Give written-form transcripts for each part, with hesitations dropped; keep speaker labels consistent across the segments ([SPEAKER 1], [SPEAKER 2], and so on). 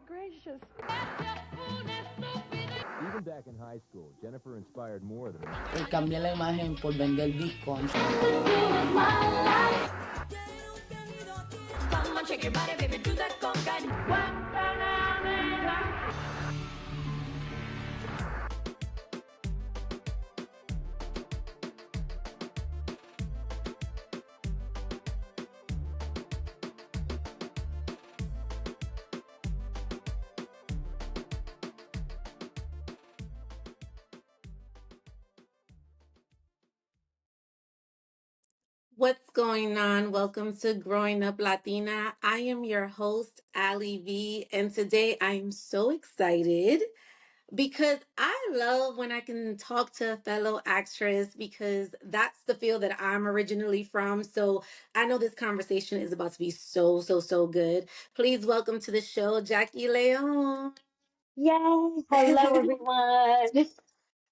[SPEAKER 1] gracious.
[SPEAKER 2] Even back in high school, Jennifer inspired more than
[SPEAKER 3] Y cambié la imagen por vender Bitcoin.
[SPEAKER 4] Come on, shake your body, baby, do that conga.
[SPEAKER 5] What's going on? Welcome to Growing Up Latina. I am your host, Ali V, and today I am so excited because I love when I can talk to a fellow actress because that's the field that I'm originally from. So I know this conversation is about to be so good. Please welcome to the show, Jackie León.
[SPEAKER 6] Yay! Hello, everyone.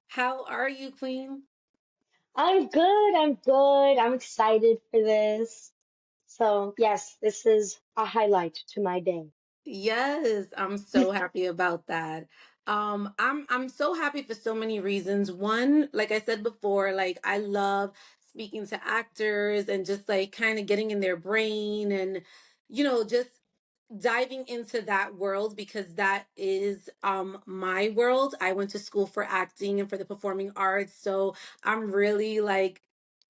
[SPEAKER 5] How are you, Queen?
[SPEAKER 6] I'm good. I'm good. I'm excited for this. So, yes, this is a highlight to my day.
[SPEAKER 5] Yes, I'm so happy about that. I'm so happy for so many reasons. One, like I said before, like I love speaking to actors and just like kind of getting in their brain and just diving into that world because that is my world. I went to school for acting and for the performing arts, so I'm really like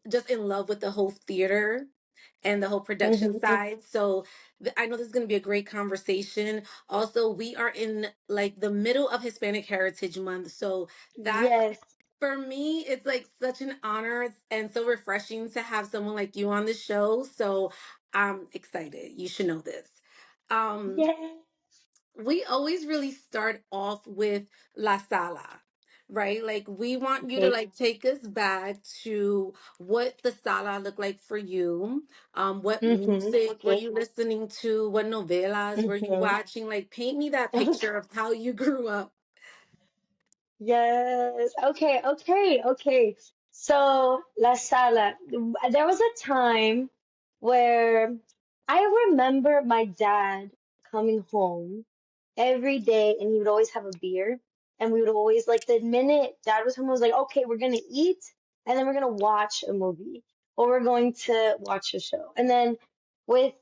[SPEAKER 5] just in love with the whole theater and the whole production
[SPEAKER 6] Hmm.
[SPEAKER 5] side. So I know this is going to be a great conversation. Also, we are in like the middle of Hispanic Heritage Month. So that's
[SPEAKER 6] Yes.
[SPEAKER 5] for me, it's like such an honor and so refreshing to have someone like you on the show. So I'm excited. You should know this. Um,
[SPEAKER 6] Yay.
[SPEAKER 5] we always really start off with La Sala, right? Like we want you to
[SPEAKER 6] Okay.
[SPEAKER 5] like take us back to what the sala looked like for you. What music were
[SPEAKER 6] Okay.
[SPEAKER 5] you listening to? What novelas were you
[SPEAKER 6] Hmm.
[SPEAKER 5] watching? Like paint me that picture of how you grew up.
[SPEAKER 6] Yes. Okay. So, La Sala. There was a time where I remember my dad coming home every day and he would always have a beer. And we would always, like, the minute dad was home, I was like, okay, we're gonna eat and then we're gonna watch a movie or we're going to watch a show. And then with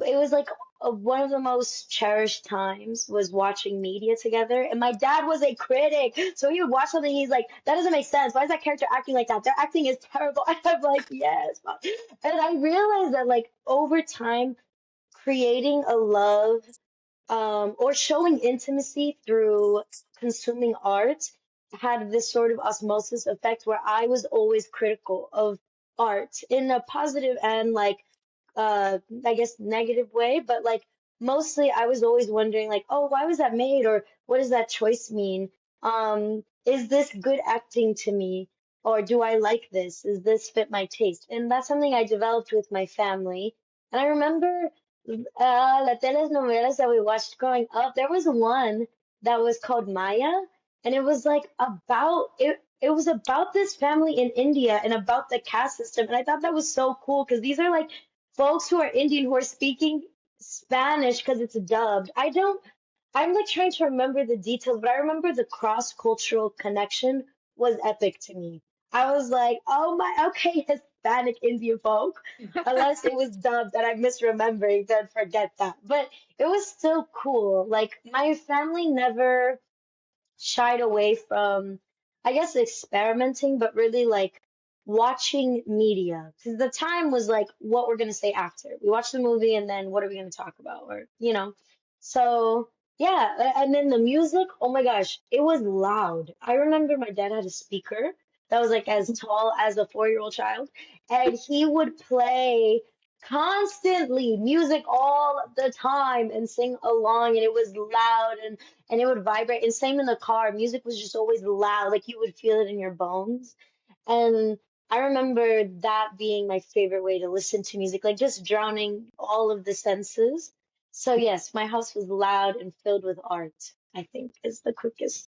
[SPEAKER 6] it was like one of the most cherished times was watching media together. And my dad was a critic. So he would watch something, he's like, that doesn't make sense. Why is that character acting like that? Their acting is terrible. And I'm like, yes. Mom." And I realized that like over time, creating a love or showing intimacy through consuming art had this sort of osmosis effect where I was always critical of art in a positive and like I guess negative way, but like mostly I was always wondering like, oh, why was that made or what does that choice mean? Is this good acting to me or do I like this? Does this fit my taste? And that's something I developed with my family. And I remember the telenovelas that we watched growing up, there was one that was called Maya, and it was like about it. It was about this family in India and about the caste system, and I thought that was so cool because these are like folks who are Indian who are speaking Spanish because it's dubbed. I don't. I'm like trying to remember the details, but I remember the cross-cultural connection was epic to me. I was like, oh my, okay, Hispanic Indian folk. Unless it was dubbed and I'm misremembering, then forget that. But it was still cool. Like my family never shied away from, I guess, experimenting, but really like watching media. Because the time was like what we're gonna say after. We watch the movie and then what are we gonna talk about? Or, you know. So yeah, and then the music, oh my gosh, it was loud. I remember my dad had a speaker that was like as tall as a 4-year-old child, and he would play constantly music all the time and sing along, and it was loud and it would vibrate. And same in the car, music was just always loud, like you would feel it in your bones. And I remember that being my favorite way to listen to music, like just drowning all of the senses. So yes, my house was loud and filled with art, I think is the quickest.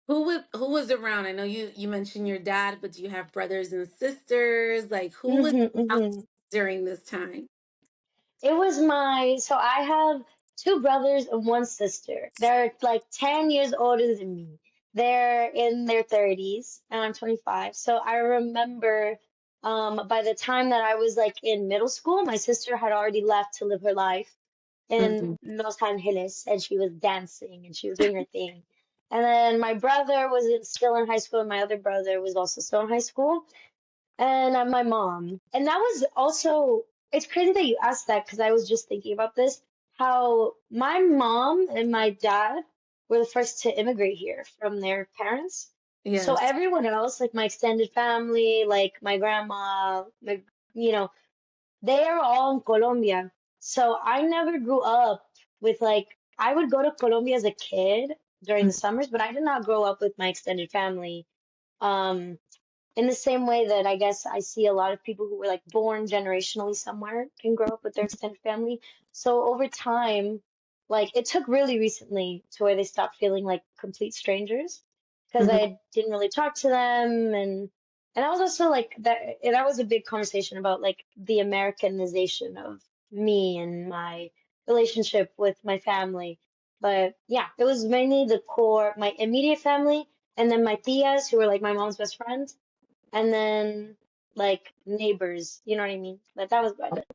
[SPEAKER 5] Who was around? I know you mentioned your dad, but do you have brothers and sisters? Like who was
[SPEAKER 6] Hmm.
[SPEAKER 5] out
[SPEAKER 6] Hmm.
[SPEAKER 5] during this time?
[SPEAKER 6] It was my, so I have two brothers and one sister. They're like 10 years older than me. They're in their 30s and I'm 25. So I remember by the time that I was like in middle school, my sister had already left to live her life in
[SPEAKER 5] Hmm.
[SPEAKER 6] Los Angeles and she was dancing and she was doing her thing. And then my brother was still in high school and my other brother was also still in high school and my mom. And that was also, it's crazy that you asked that because I was just thinking about this, how my mom and my dad were the first to immigrate here from their parents. So
[SPEAKER 5] Yes.
[SPEAKER 6] everyone else, like my extended family, like my grandma, my, you know, they are all in Colombia. So I never grew up with like, I would go to Colombia as a kid during the summers, but I did not grow up with my extended family. Um, in the same way that I guess I see a lot of people who were like born generationally somewhere can grow up with their extended family. So over time, like it took really recently to where they stopped feeling like complete strangers because
[SPEAKER 5] Hmm.
[SPEAKER 6] I didn't really talk to them and I was also like that and that was a big conversation about like the Americanization of me and my relationship with my family. But yeah, it was mainly the core, my immediate family and then my tias who were like my mom's best friends and then like neighbors, you know what I mean? But that was about it.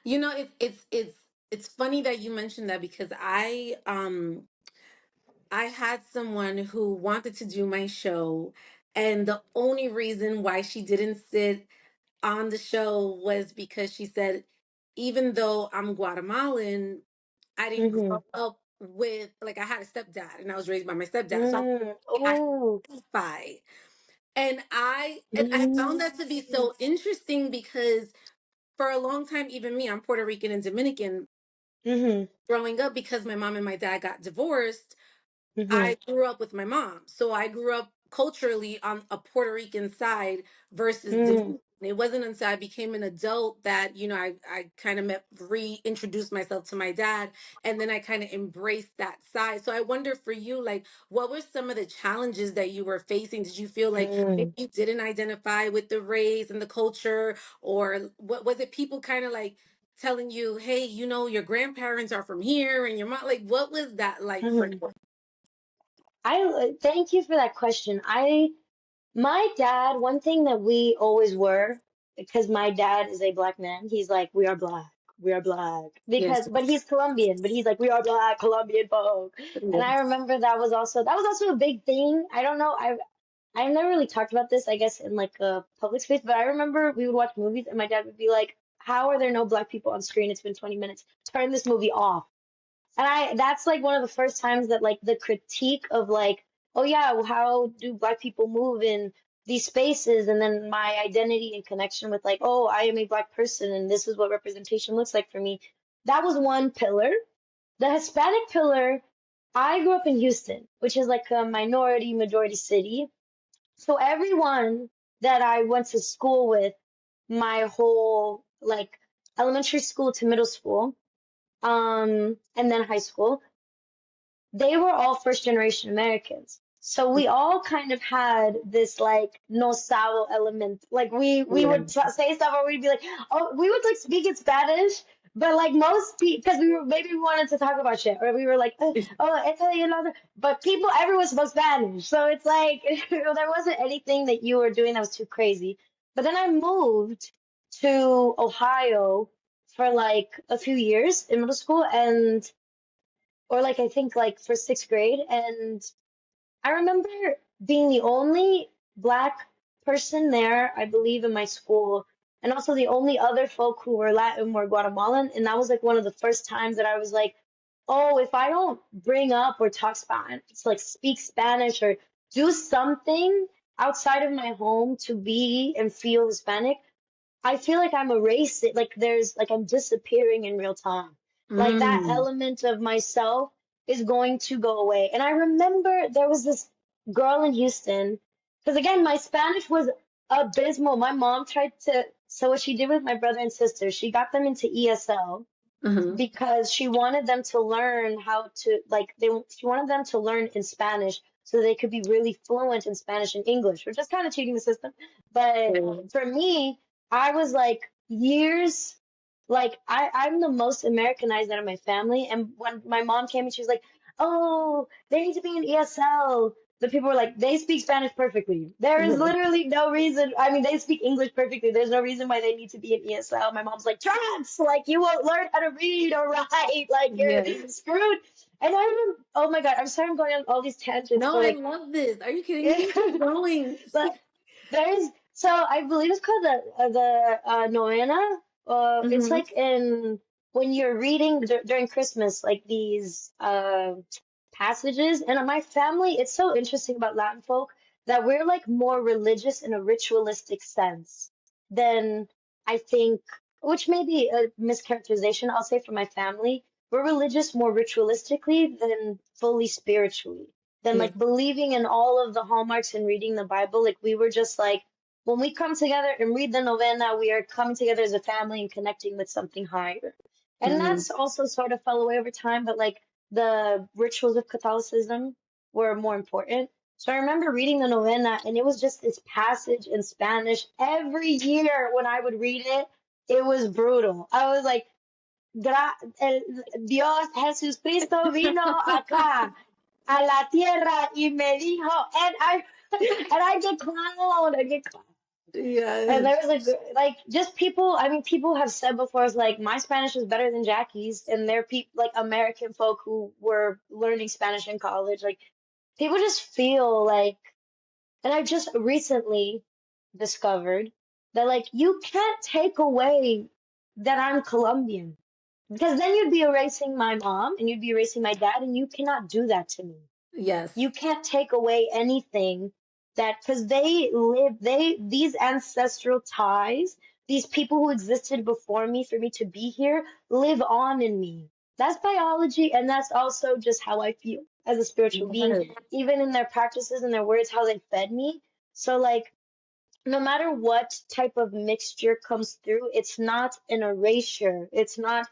[SPEAKER 5] You know, it's funny that you mentioned that because I had someone who wanted to do my show, and the only reason why she didn't sit on the show was because she said, even though I'm Guatemalan, I didn't
[SPEAKER 6] Mm-hmm.
[SPEAKER 5] grow up with, like, I had a stepdad and I was raised by my stepdad. So
[SPEAKER 6] Mm.
[SPEAKER 5] I
[SPEAKER 6] Oh.
[SPEAKER 5] identify. And I found that to be
[SPEAKER 6] Mm.
[SPEAKER 5] so interesting because for a long time, even me, I'm Puerto Rican and Dominican,
[SPEAKER 6] Mm-hmm.
[SPEAKER 5] growing up because my mom and my dad got divorced.
[SPEAKER 6] Mm-hmm.
[SPEAKER 5] I grew up with my mom. So I grew up culturally on a Puerto Rican side versus
[SPEAKER 6] Mm.
[SPEAKER 5] Dominican. It wasn't until I became an adult that, I kind of reintroduced myself to my dad and then I kind of embraced that side. So I wonder for you, like, what were some of the challenges that you were facing? Did you feel like maybe
[SPEAKER 6] Mm.
[SPEAKER 5] you didn't identify with the race and the culture? Or what was it people kind of like telling you, hey, your grandparents are from here and your mom, like, what was that like for
[SPEAKER 6] Mm-hmm.
[SPEAKER 5] you?
[SPEAKER 6] Thank you for that question. My dad, one thing that we always were, because my dad is a black man, he's like, we are black.
[SPEAKER 5] Yes.
[SPEAKER 6] But he's Colombian, but he's like, we are black, Colombian folk. And I
[SPEAKER 5] Yes.
[SPEAKER 6] remember that was also a big thing. I don't know, I've never really talked about this, I guess, in like a public space, but I remember we would watch movies and my dad would be like, how are there no black people on screen? It's been 20 minutes. Turn this movie off. And that's like one of the first times that like the critique of like, oh yeah, well, how do black people move in these spaces? And then my identity and connection with like, oh, I am a black person and this is what representation looks like for me. That was one pillar. The Hispanic pillar, I grew up in Houston, which is like a minority majority city. So everyone that I went to school with, my whole like elementary school to middle school, and then high school, they were all first generation Americans. So we all kind of had this like no sabo element. Like we
[SPEAKER 5] Yeah.
[SPEAKER 6] would say stuff or we'd be like, oh, we would like speak in Spanish, but like most people, because maybe we wanted to talk about shit, or we were like, oh, Italian, but everyone spoke Spanish. So it's like, there wasn't anything that you were doing that was too crazy. But then I moved to Ohio for like a few years in middle school and or like I think like for sixth grade. And I remember being the only black person there, I believe, in my school, and also the only other folk who were Latin were Guatemalan. And that was like one of the first times that I was like, oh, if I don't bring up or talk Spanish, it's like speak Spanish or do something outside of my home to be and feel Hispanic, I feel like I'm erasing, like there's, like I'm disappearing in real time. Like that
[SPEAKER 5] Mm.
[SPEAKER 6] element of myself is going to go away. And I remember there was this girl in Houston, because again, my Spanish was abysmal. My mom tried to, so what she did with my brother and sister, she got them into ESL
[SPEAKER 5] Hmm.
[SPEAKER 6] because she wanted them to learn how to, like, she wanted them to learn in Spanish so they could be really fluent in Spanish and English, which is kind of cheating the system. But for me, I was like years. Like I'm the most Americanized out of my family. And when my mom came and she was like, "Oh, they need to be in ESL." The people were like, "They speak Spanish perfectly. There is
[SPEAKER 5] Yeah.
[SPEAKER 6] literally no reason. I mean, they speak English perfectly. There's no reason why they need to be in ESL." My mom's like, "Trans, like you won't learn how to read or write. Like you're
[SPEAKER 5] Yes.
[SPEAKER 6] screwed." And I remember, oh my God, I'm sorry I'm going on all these tangents,
[SPEAKER 5] No,
[SPEAKER 6] but
[SPEAKER 5] I
[SPEAKER 6] like,
[SPEAKER 5] love this. Are you kidding? You can keep going.
[SPEAKER 6] but there's so I believe it's called the novena. It's
[SPEAKER 5] Hmm.
[SPEAKER 6] like in when you're reading during Christmas, like these passages. And in my family, it's so interesting about Latin folk that we're like more religious in a ritualistic sense than I think, which may be a mischaracterization. I'll say for my family, we're religious more ritualistically than fully spiritually than
[SPEAKER 5] Yeah.
[SPEAKER 6] like believing in all of the hallmarks and reading the Bible. Like we were just like, when we come together and read the novena, we are coming together as a family and connecting with something higher. And
[SPEAKER 5] Mm.
[SPEAKER 6] that's also sort of fell away over time, but like the rituals of Catholicism were more important. So I remember reading the novena and it was just this passage in Spanish every year when I would read it. It was brutal. I was like, Dios Jesucristo vino acá a la tierra y me dijo, and I get clowned, I get clowned. And there
[SPEAKER 5] Yes.
[SPEAKER 6] was like just people. I mean, people have said before, it's like my Spanish is better than Jackie's, and they're people like American folk who were learning Spanish in college. Like people just feel like, and I just recently discovered that like you can't take away that I'm Colombian because then you'd be erasing my mom and you'd be erasing my dad, and you cannot do that to me.
[SPEAKER 5] Yes.
[SPEAKER 6] You can't take away anything that because these ancestral ties, these people who existed before me for me to be here live on in me. That's biology, and that's also just how I feel as a spiritual being,
[SPEAKER 5] Yes.
[SPEAKER 6] even in their practices and their words, how they fed me. So like no matter what type of mixture comes through, it's not an erasure. It's not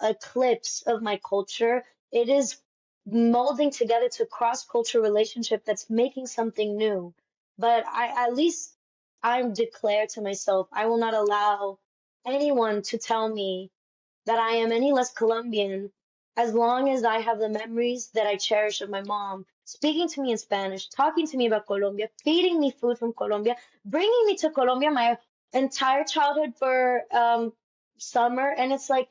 [SPEAKER 6] eclipse of my culture. It is molding together to cross-cultural relationship that's making something new. But at least I'm declared to myself, I will not allow anyone to tell me that I am any less Colombian as long as I have the memories that I cherish of my mom speaking to me in Spanish, talking to me about Colombia, feeding me food from Colombia, bringing me to Colombia my entire childhood for summer. And it's like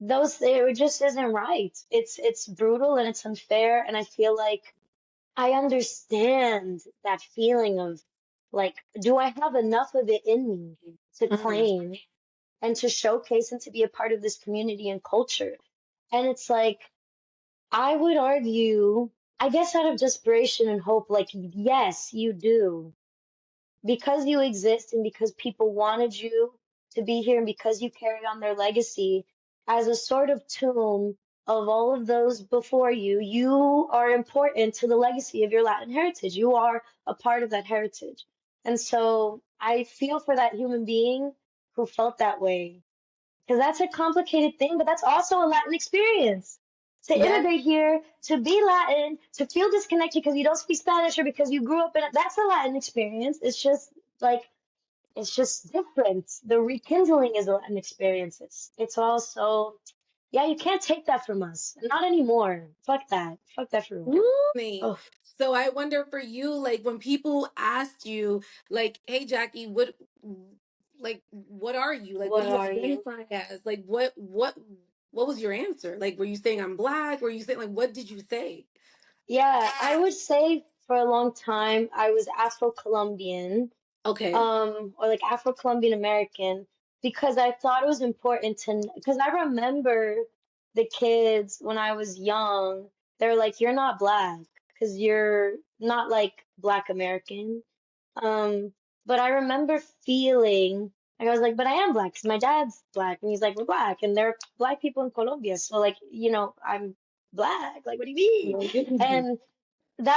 [SPEAKER 6] it just isn't right. It's brutal and it's unfair. And I feel like I understand that feeling of like, do I have enough of it in me to
[SPEAKER 5] Mm.
[SPEAKER 6] claim and to showcase and to be a part of this community and culture? And it's like, I would argue, I guess out of desperation and hope, like, yes, you do. Because you exist and because people wanted you to be here and because you carry on their legacy as a sort of tomb of all of those before you, you are important to the legacy of your Latin heritage. You are a part of that heritage. And so I feel for that human being who felt that way because that's a complicated thing, but that's also a Latin experience. To
[SPEAKER 5] Yes.
[SPEAKER 6] immigrate here, to be Latin, to feel disconnected because you don't speak Spanish or because you grew up in it, that's a Latin experience. It's just like, it's just different. The rekindling is a Latin experience. It's also, yeah, you can't take that from us. Not anymore. Fuck that. Fuck that for real.
[SPEAKER 5] Woo!
[SPEAKER 6] Oh,
[SPEAKER 5] So I wonder for you, like when people asked you, like, "Hey, Jackie, what are you? Like, what
[SPEAKER 6] what
[SPEAKER 5] do you
[SPEAKER 6] are you?
[SPEAKER 5] identify as? Like, what was your answer? Like, were you saying I'm black? Were you saying like, what did you say?"
[SPEAKER 6] Yeah, I would say for a long time I was Afro-Colombian.
[SPEAKER 5] Okay.
[SPEAKER 6] Or like Afro-Colombian American, because I thought it was important to, because I remember the kids when I was young, they're like, you're not black, because you're not like Black American. But I remember feeling, like I was like, but I am black, because my dad's black, and he's like, we're black, and there are black people in Colombia, so like, I'm black, like, what do you mean? And and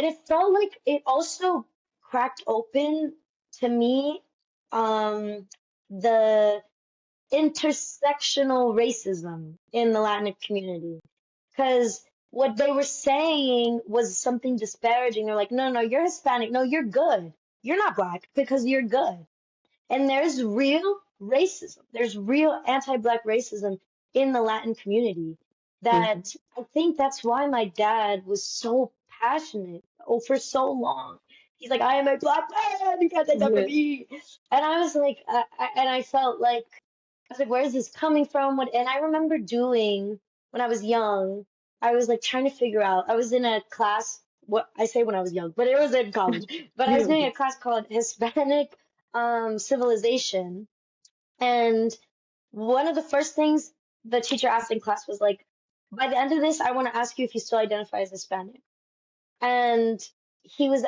[SPEAKER 6] it felt like it also cracked open to me the intersectional racism in the Latin community. Because what they were saying was something disparaging. They're like, no, no, you're Hispanic. No, you're good. You're not black because you're good. And there's real racism. There's real anti-Black racism in the Latin community
[SPEAKER 5] Mhm.
[SPEAKER 6] that I think that's why my dad was so passionate for so long. He's like, I am a Black man, you can't take that from
[SPEAKER 5] Yeah.
[SPEAKER 6] me. And I was like, and I felt like, I was like, where is this coming from? And I remember doing, when I was young, I was like trying to figure out, I was in a class, what I say when I was young, but it was in college, but I was doing a class called Hispanic Civilization. And one of the first things the teacher asked in class was like, by the end of this, I want to ask you if you still identify as Hispanic. And he was,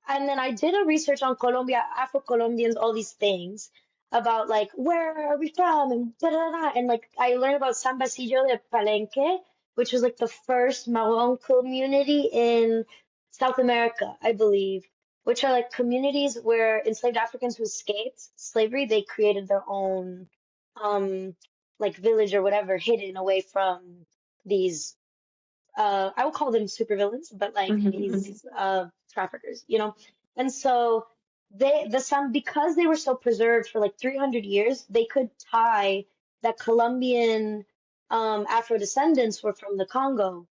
[SPEAKER 6] and then I did a research on Colombia, Afro-Colombians, all these things about like, where are we from? And da da da. And like, I learned about San Basilio de Palenque, which was like the first Marron community in South America, I believe, which are like communities where enslaved Africans who escaped slavery, they created their own, like village or whatever, hidden away from these I would call them supervillains, but like
[SPEAKER 5] Mhm.
[SPEAKER 6] these traffickers, you know. And so some because they were so preserved for like 300 years, they could tie that Colombian Afro descendants were from the Congo,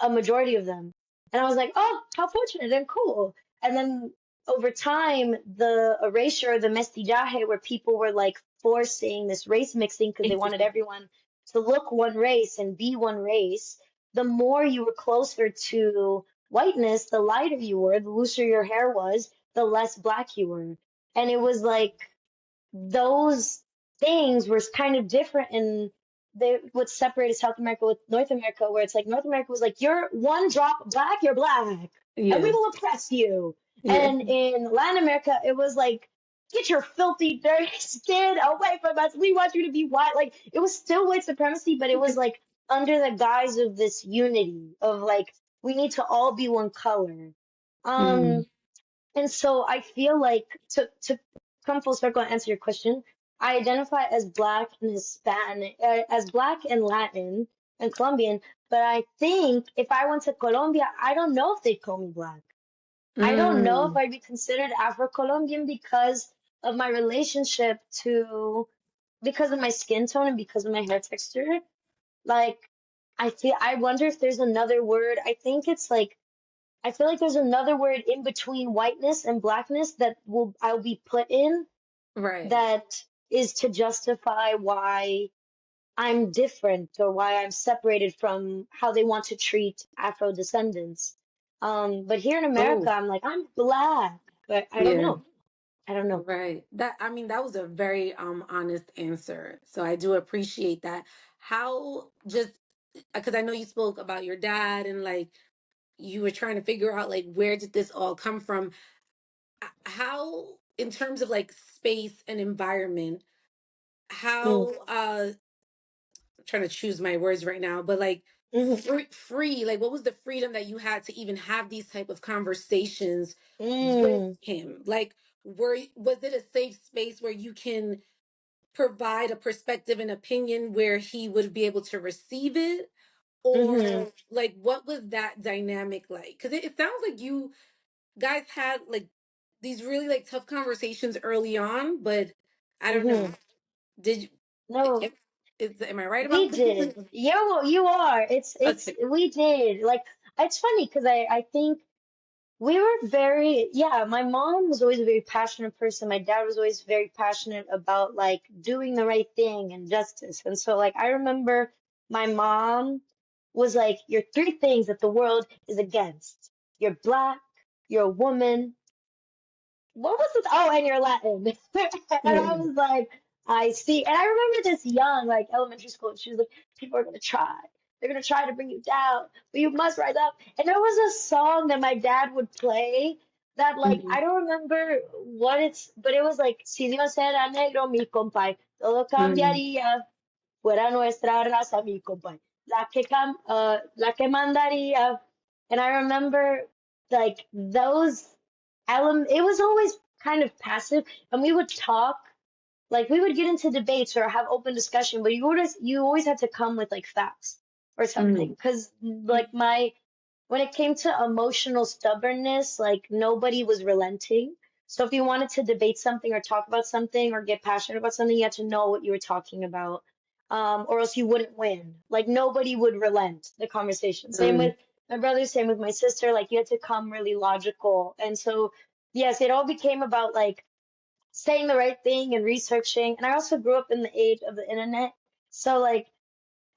[SPEAKER 6] a majority of them. And I was like, oh, how fortunate and cool. And then over time, the erasure, the mestizaje, where people were like forcing this race mixing because they wanted everyone to look one race and be one race, the more you were closer to whiteness, the lighter you were, the looser your hair was, the less black you were. And it was like those things were kind of different in what separated South America with North America, where it's like North America was like, you're one drop black, you're black, and we
[SPEAKER 5] Yeah.
[SPEAKER 6] will oppress you.
[SPEAKER 5] Yeah.
[SPEAKER 6] And in Latin America, it was like, get your filthy, dirty skin away from us. We want you to be white. Like, it was still white supremacy, but it was like under the guise of this unity of like, we need to all be one color.
[SPEAKER 5] Mm.
[SPEAKER 6] Um, and so I feel like to come full circle and answer your question, I identify as Black and Hispanic, as Black and Latin and Colombian. But I think if I went to Colombia, I don't know if they'd call me Black. I don't know if
[SPEAKER 5] Mm.
[SPEAKER 6] I'd be considered Afro-Colombian because of my relationship to, because of my skin tone and because of my hair texture. Like, I wonder if there's another word. I think it's like I feel like there's another word in between whiteness and blackness that I'll be put in
[SPEAKER 5] Right.
[SPEAKER 6] that is to justify why I'm different or why I'm separated from how they want to treat Afro descendants. But here in
[SPEAKER 5] Oh,
[SPEAKER 6] America, I'm like, I'm black, but I don't
[SPEAKER 5] yeah.
[SPEAKER 6] know. I don't know.
[SPEAKER 5] Right. That I mean that was a very honest answer. So I do appreciate that. How just because I know you spoke about your dad and like you were trying to figure out like where did this all come from? How in terms of like space and environment,
[SPEAKER 6] Mm,
[SPEAKER 5] how I'm trying to choose my words right now, but like
[SPEAKER 6] mm,
[SPEAKER 5] free, like what was the freedom that you had to even have these type of conversations with
[SPEAKER 6] mm,
[SPEAKER 5] him? Like was it a safe space where you can provide a perspective and opinion where he would be able to receive it?
[SPEAKER 6] mm,
[SPEAKER 5] Or like what was that dynamic like? Because it sounds like you guys had like these really like tough conversations early on, but I don't know.
[SPEAKER 6] mm.
[SPEAKER 5] Did you,
[SPEAKER 6] No,
[SPEAKER 5] am I right
[SPEAKER 6] we
[SPEAKER 5] about this?
[SPEAKER 6] did. You are.
[SPEAKER 5] Okay.
[SPEAKER 6] We did. Like, it's funny because I think we were very, yeah, my mom was always a very passionate person. My dad was always very passionate about like doing the right thing and justice. And so like I remember my mom was like, you're three things that the world is against. You're black, you're a woman, what was it? Oh, and you're Latin. And I
[SPEAKER 5] Yeah.
[SPEAKER 6] was like, I see. And I remember this young, like elementary school, and she was like, people are gonna try. They're gonna try to bring you down, but you must rise up. And there was a song that my dad would play that, like,
[SPEAKER 5] Mhm.
[SPEAKER 6] I don't remember what it's, but it was like, si Dios era negro, mi compay, todo
[SPEAKER 5] Mm.
[SPEAKER 6] cambiaría, fuera nuestra raza, mi compay, la que mandaría. And I remember, like, those it was always kind of passive, and we would talk, like we would get into debates or have open discussion, but you always had to come with like facts or something,
[SPEAKER 5] Mm.
[SPEAKER 6] because like when it came to emotional stubbornness, like nobody was relenting. So if you wanted to debate something or talk about something or get passionate about something, you had to know what you were talking about, or else you wouldn't win. Like nobody would relent the conversation. Same
[SPEAKER 5] Mm,
[SPEAKER 6] with my brother, same with my sister. Like you had to come really logical. And so, yes, it all became about like saying the right thing and researching. And I also grew up in the age of the internet. So like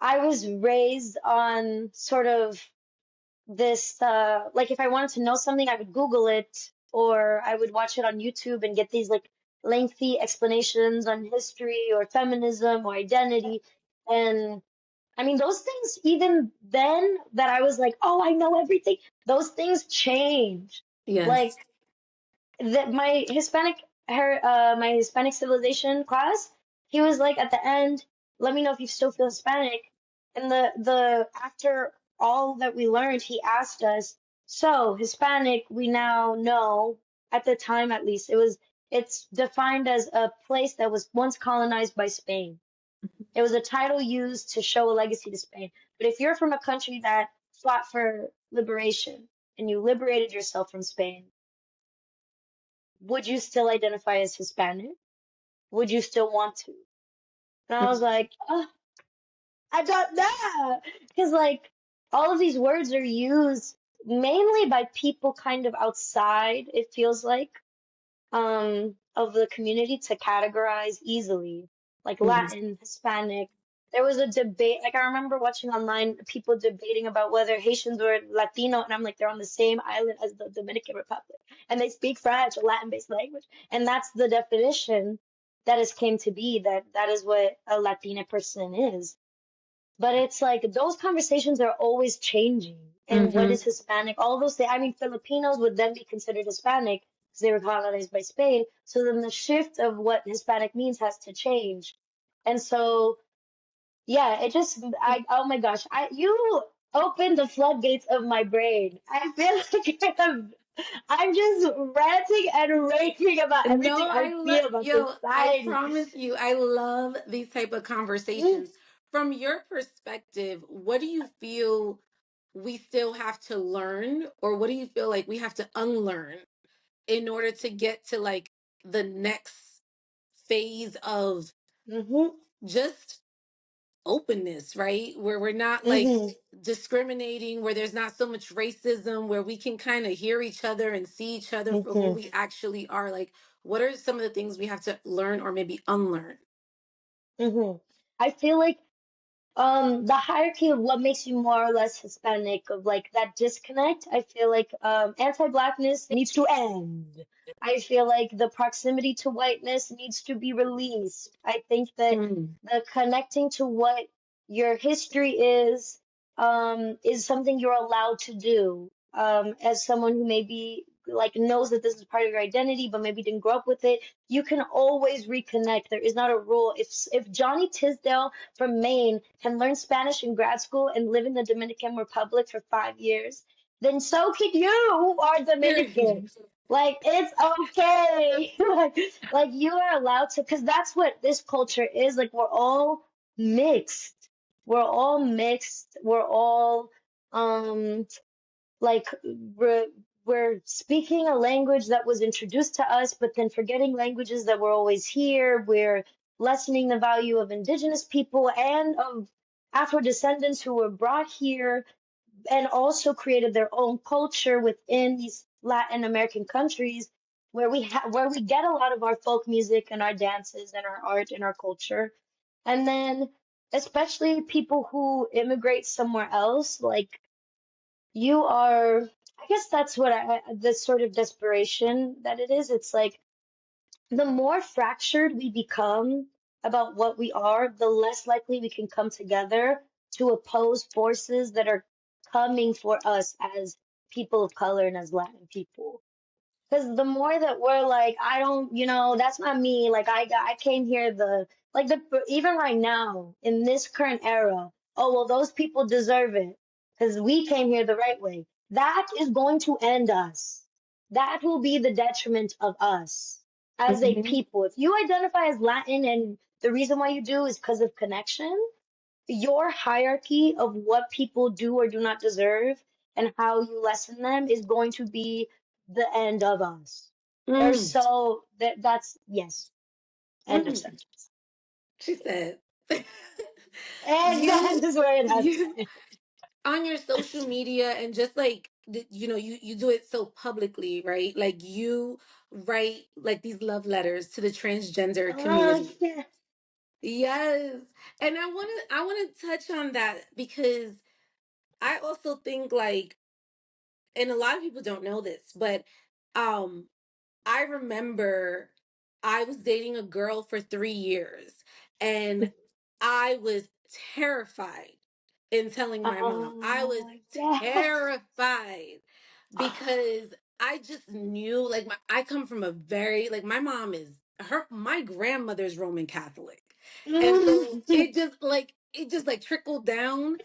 [SPEAKER 6] I was raised on sort of this like if I wanted to know something, I would Google it or I would watch it on YouTube and get these like lengthy explanations on history or feminism or identity. And I mean, those things, even then that I was like, oh, I know everything, those things change.
[SPEAKER 5] yes.
[SPEAKER 6] Like that my Hispanic civilization class, he was like at the end, let me know if you still feel Hispanic. And the after all that we learned, he asked us, so Hispanic, we now know, at the time at least, it's defined as a place that was once colonized by Spain. It was a title used to show a legacy to Spain. But if you're from a country that fought for liberation and you liberated yourself from Spain, would you still identify as Hispanic? Would you still want to? And I was like, oh, I got that. Because, like, all of these words are used mainly by people kind of outside, it feels like, of the community to categorize easily, like
[SPEAKER 5] Mhm.
[SPEAKER 6] Latin, Hispanic. There was a debate, like I remember watching online people debating about whether Haitians were Latino, and I'm like, they're on the same island as the Dominican Republic, and they speak French, a Latin-based language, and that's the definition that has came to be that that is what a Latina person is. But it's like those conversations are always changing. And what
[SPEAKER 5] Mhm.
[SPEAKER 6] is Hispanic? All those things. I mean, Filipinos would then be considered Hispanic because they were colonized by Spain. So then the shift of what Hispanic means has to change. And so, yeah, it just, oh my gosh, you opened the floodgates of my brain. I feel like I'm just ranting and raving about everything
[SPEAKER 5] No,
[SPEAKER 6] I
[SPEAKER 5] I love
[SPEAKER 6] feel about
[SPEAKER 5] yo, I
[SPEAKER 6] society.
[SPEAKER 5] promise you, I love these type of
[SPEAKER 6] Mm,
[SPEAKER 5] conversations. From your perspective, what do you feel we still have to learn, or what do you feel like we have to unlearn in order to get to like the next phase of
[SPEAKER 6] mm-hmm,
[SPEAKER 5] just openness, right? Where we're not like
[SPEAKER 6] mm-hmm,
[SPEAKER 5] discriminating, where there's not so much racism, where we can kind of hear each other and see each other for who
[SPEAKER 6] mm-hmm,
[SPEAKER 5] we actually are. Like, what are some of the things we have to learn or maybe unlearn?
[SPEAKER 6] mm-hmm. I feel like the hierarchy of what makes you more or less Hispanic, of like that disconnect, I feel like anti-Blackness needs to end. I feel like the proximity to whiteness needs to be released. I think that
[SPEAKER 5] Mm,
[SPEAKER 6] the connecting to what your history is something you're allowed to do. As someone who maybe like knows that this is part of your identity, but maybe didn't grow up with it, you can always reconnect. There is not a rule. If Johnny Tisdale from Maine can learn Spanish in grad school and live in the Dominican Republic for 5 years, then so can you who are Dominican.
[SPEAKER 5] period.
[SPEAKER 6] Like it's okay. like you are allowed to, because that's what this culture is. Like we're all mixed. We're all mixed. We're all um like we're, we're speaking a language that was introduced to us, but then forgetting languages that were always here. We're lessening the value of indigenous people and of Afro descendants who were brought here and also created their own culture within these Latin American countries where we get a lot of our folk music and our dances and our art and our culture. And then especially people who immigrate somewhere else, like you are, I guess that's what the sort of desperation that it is. It's like the more fractured we become about what we are, the less likely we can come together to oppose forces that are coming for us as people of color and as Latin people. Because the more that we're like, I don't, that's not me. Like I came here even right now in this current era. Oh well, those people deserve it because we came here the right way. That is going to end us. That will be the detriment of us as a
[SPEAKER 5] Mhm.
[SPEAKER 6] people. If you identify as Latin and the reason why you do is because of connection, your hierarchy of what people do or do not deserve and how you lessen them is going to be the end of us. They're
[SPEAKER 5] Mm,
[SPEAKER 6] so that's yes. End of
[SPEAKER 5] mm.
[SPEAKER 6] sentence.
[SPEAKER 5] She said,
[SPEAKER 6] And that
[SPEAKER 5] you,
[SPEAKER 6] is where it has
[SPEAKER 5] you,
[SPEAKER 6] to
[SPEAKER 5] on your social media and just like, you do it so publicly, right? Like you write like these love letters to the transgender
[SPEAKER 6] Oh,
[SPEAKER 5] community.
[SPEAKER 6] yeah.
[SPEAKER 5] Yes. And I want to touch on that because I also think like, and a lot of people don't know this, but um I remember I was dating a girl for 3 years and I was terrified in telling my mom. I was
[SPEAKER 6] Yeah.
[SPEAKER 5] terrified because I just knew like I come from a very like my mom is my grandmother's Roman Catholic. And so
[SPEAKER 6] Mhm.
[SPEAKER 5] it just like trickled down.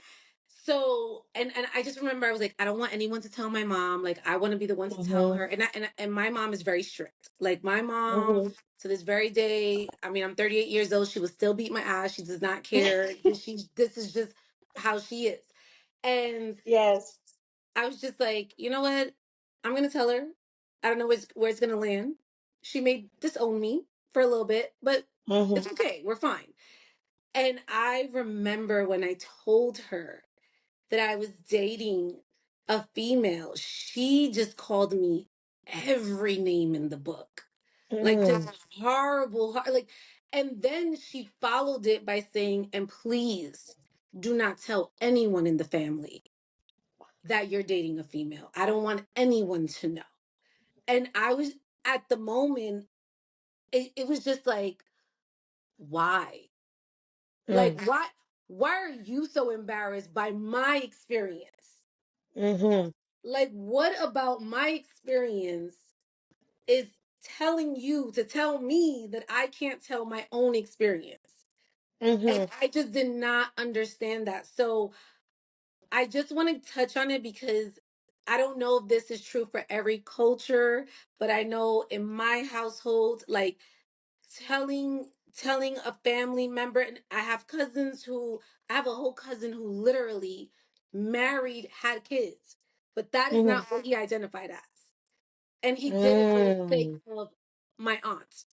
[SPEAKER 5] So and I just remember I was like, I don't want anyone to tell my mom. Like I want to be the one to tell her.
[SPEAKER 6] Mhm.
[SPEAKER 5] And my mom is very strict. Like my mom
[SPEAKER 6] Mhm.
[SPEAKER 5] to this very day. I mean, I'm 38 years old. She would still beat my ass. She does not care. This is just how she is. And
[SPEAKER 6] Yes.
[SPEAKER 5] I was just like, you know what? I'm gonna tell her. I don't know where it's gonna land. She may disown me for a little bit, but it's
[SPEAKER 6] Mhm.
[SPEAKER 5] okay. We're fine. And I remember when I told her that I was dating a female, she just called me every name in the book. Like just
[SPEAKER 6] Mhm.
[SPEAKER 5] horrible, like, and then she followed it by saying, and please do not tell anyone in the family that you're dating a female. I don't want anyone to know. And I was at the moment, it was just like, why?
[SPEAKER 6] Mhm.
[SPEAKER 5] Like, why are you so embarrassed by my experience?
[SPEAKER 6] Mhm.
[SPEAKER 5] Like, what about my experience is telling you to tell me that I can't tell my own experience? And
[SPEAKER 6] Mhm.
[SPEAKER 5] I just did not understand that. So I just want to touch on it because I don't know if this is true for every culture, but I know in my household, like telling a family member, and I have cousins who I have a whole cousin who literally married, had kids, but that is
[SPEAKER 6] Mhm.
[SPEAKER 5] not what he identified as. And he did it for the sake
[SPEAKER 6] Mm.
[SPEAKER 5] of my aunt.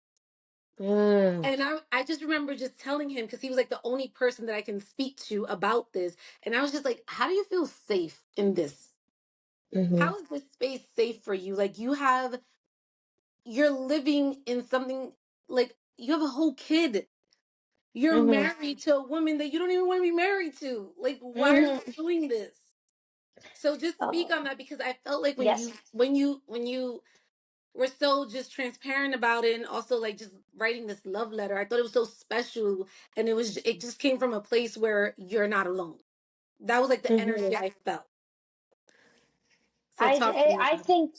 [SPEAKER 6] Mm.
[SPEAKER 5] And I just remember just telling him because he was like the only person that I can speak to about this. And I was just like, how do you feel safe in this?
[SPEAKER 6] Mhm.
[SPEAKER 5] How is this space safe for you? Like you're living in something like you have a whole kid. You're
[SPEAKER 6] Mhm.
[SPEAKER 5] married to a woman that you don't even want to be married to. Like, why are you
[SPEAKER 6] Mhm.
[SPEAKER 5] doing this? So just speak
[SPEAKER 6] Oh,
[SPEAKER 5] on that because I felt like
[SPEAKER 6] yes.
[SPEAKER 5] when you were so just transparent about it and also like just writing this love letter, I thought it was so special and it just came from a place where you're not alone. That was like the
[SPEAKER 6] Mhm.
[SPEAKER 5] energy I felt. So
[SPEAKER 6] I
[SPEAKER 5] talk to me
[SPEAKER 6] I
[SPEAKER 5] about it.
[SPEAKER 6] think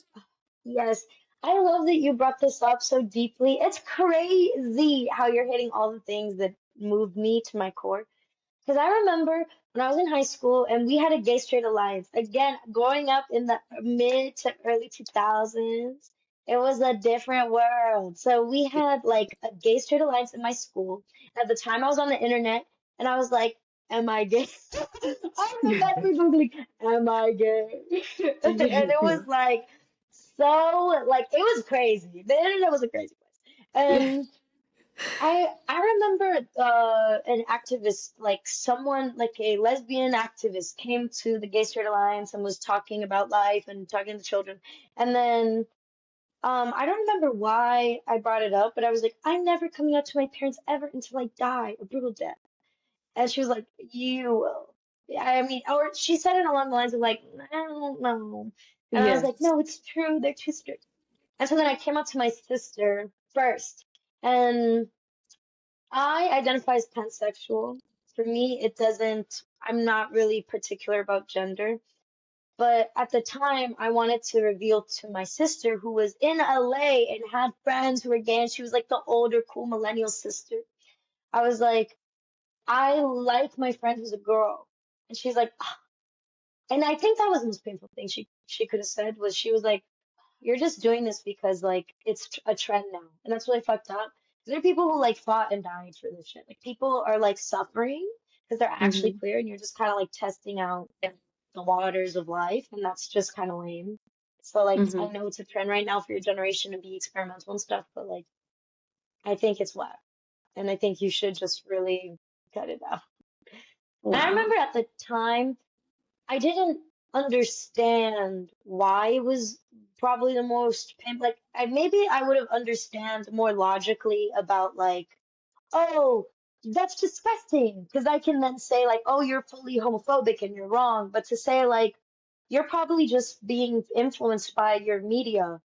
[SPEAKER 6] yes. I love that you brought this up so deeply. It's crazy how you're hitting all the things that moved me to my core. Because I remember when I was in high school and we had a gay straight alliance. Again, growing up in the mid to early 2000s, it was a different world. So we had like a gay straight alliance in my school. At the time, I was on the internet and I was like, am I gay? I remember people being, am I gay? And it was like, so, like, it was crazy. The internet was a crazy place. And I remember an activist, like someone, like a lesbian activist, came to the Gay Straight Alliance and was talking about life and talking to children. And then I don't remember why I brought it up, but I was like, I'm never coming out to my parents ever until I die a brutal death. And she was like, you will. Yeah, I mean, or she said it along the lines of like, I don't know. And I was
[SPEAKER 5] Yeah.
[SPEAKER 6] like, no, it's true. They're too strict. And so then I came out to my sister first. And I identify as pansexual. For me, it doesn't, I'm not really particular about gender. But at the time, I wanted to reveal to my sister who was in LA and had friends who were gay, and she was like the older, cool millennial sister. I was like, I like my friend who's a girl. And she's like, "Ah." And I think that was the most painful thing she could have said was she was like, you're just doing this because like it's a trend now, and that's really fucked up. 'Cause there are people who like fought and died for this shit. Like people are like suffering because they're actually queer, and you're just kind of like testing out the waters of life, and that's just kind of lame. So like I
[SPEAKER 5] Mm-hmm.
[SPEAKER 6] know it's a trend right now for your generation to be experimental and stuff, but like I think it's whack. And I think you should just really cut it out. And I
[SPEAKER 5] Wow.
[SPEAKER 6] remember at the time I didn't understand why it was probably the most like maybe I would have understand more logically about like, oh, that's disgusting, because I can then say like, oh, you're fully homophobic and you're wrong, but to say like you're probably just being influenced by your media,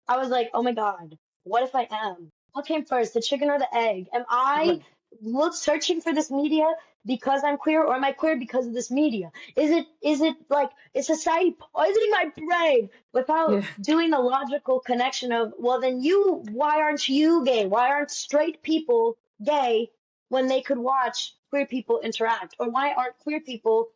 [SPEAKER 6] I was like, oh my God, what if I am? What came first, the chicken or the egg? Am I
[SPEAKER 5] Right.
[SPEAKER 6] searching for this media because I'm queer, or am I queer because of this media? Is it like, is society poisoning my brain without
[SPEAKER 5] Yeah.
[SPEAKER 6] doing the logical connection of, well, then why aren't you gay? Why aren't straight people gay when they could watch queer people interact? Or why aren't queer people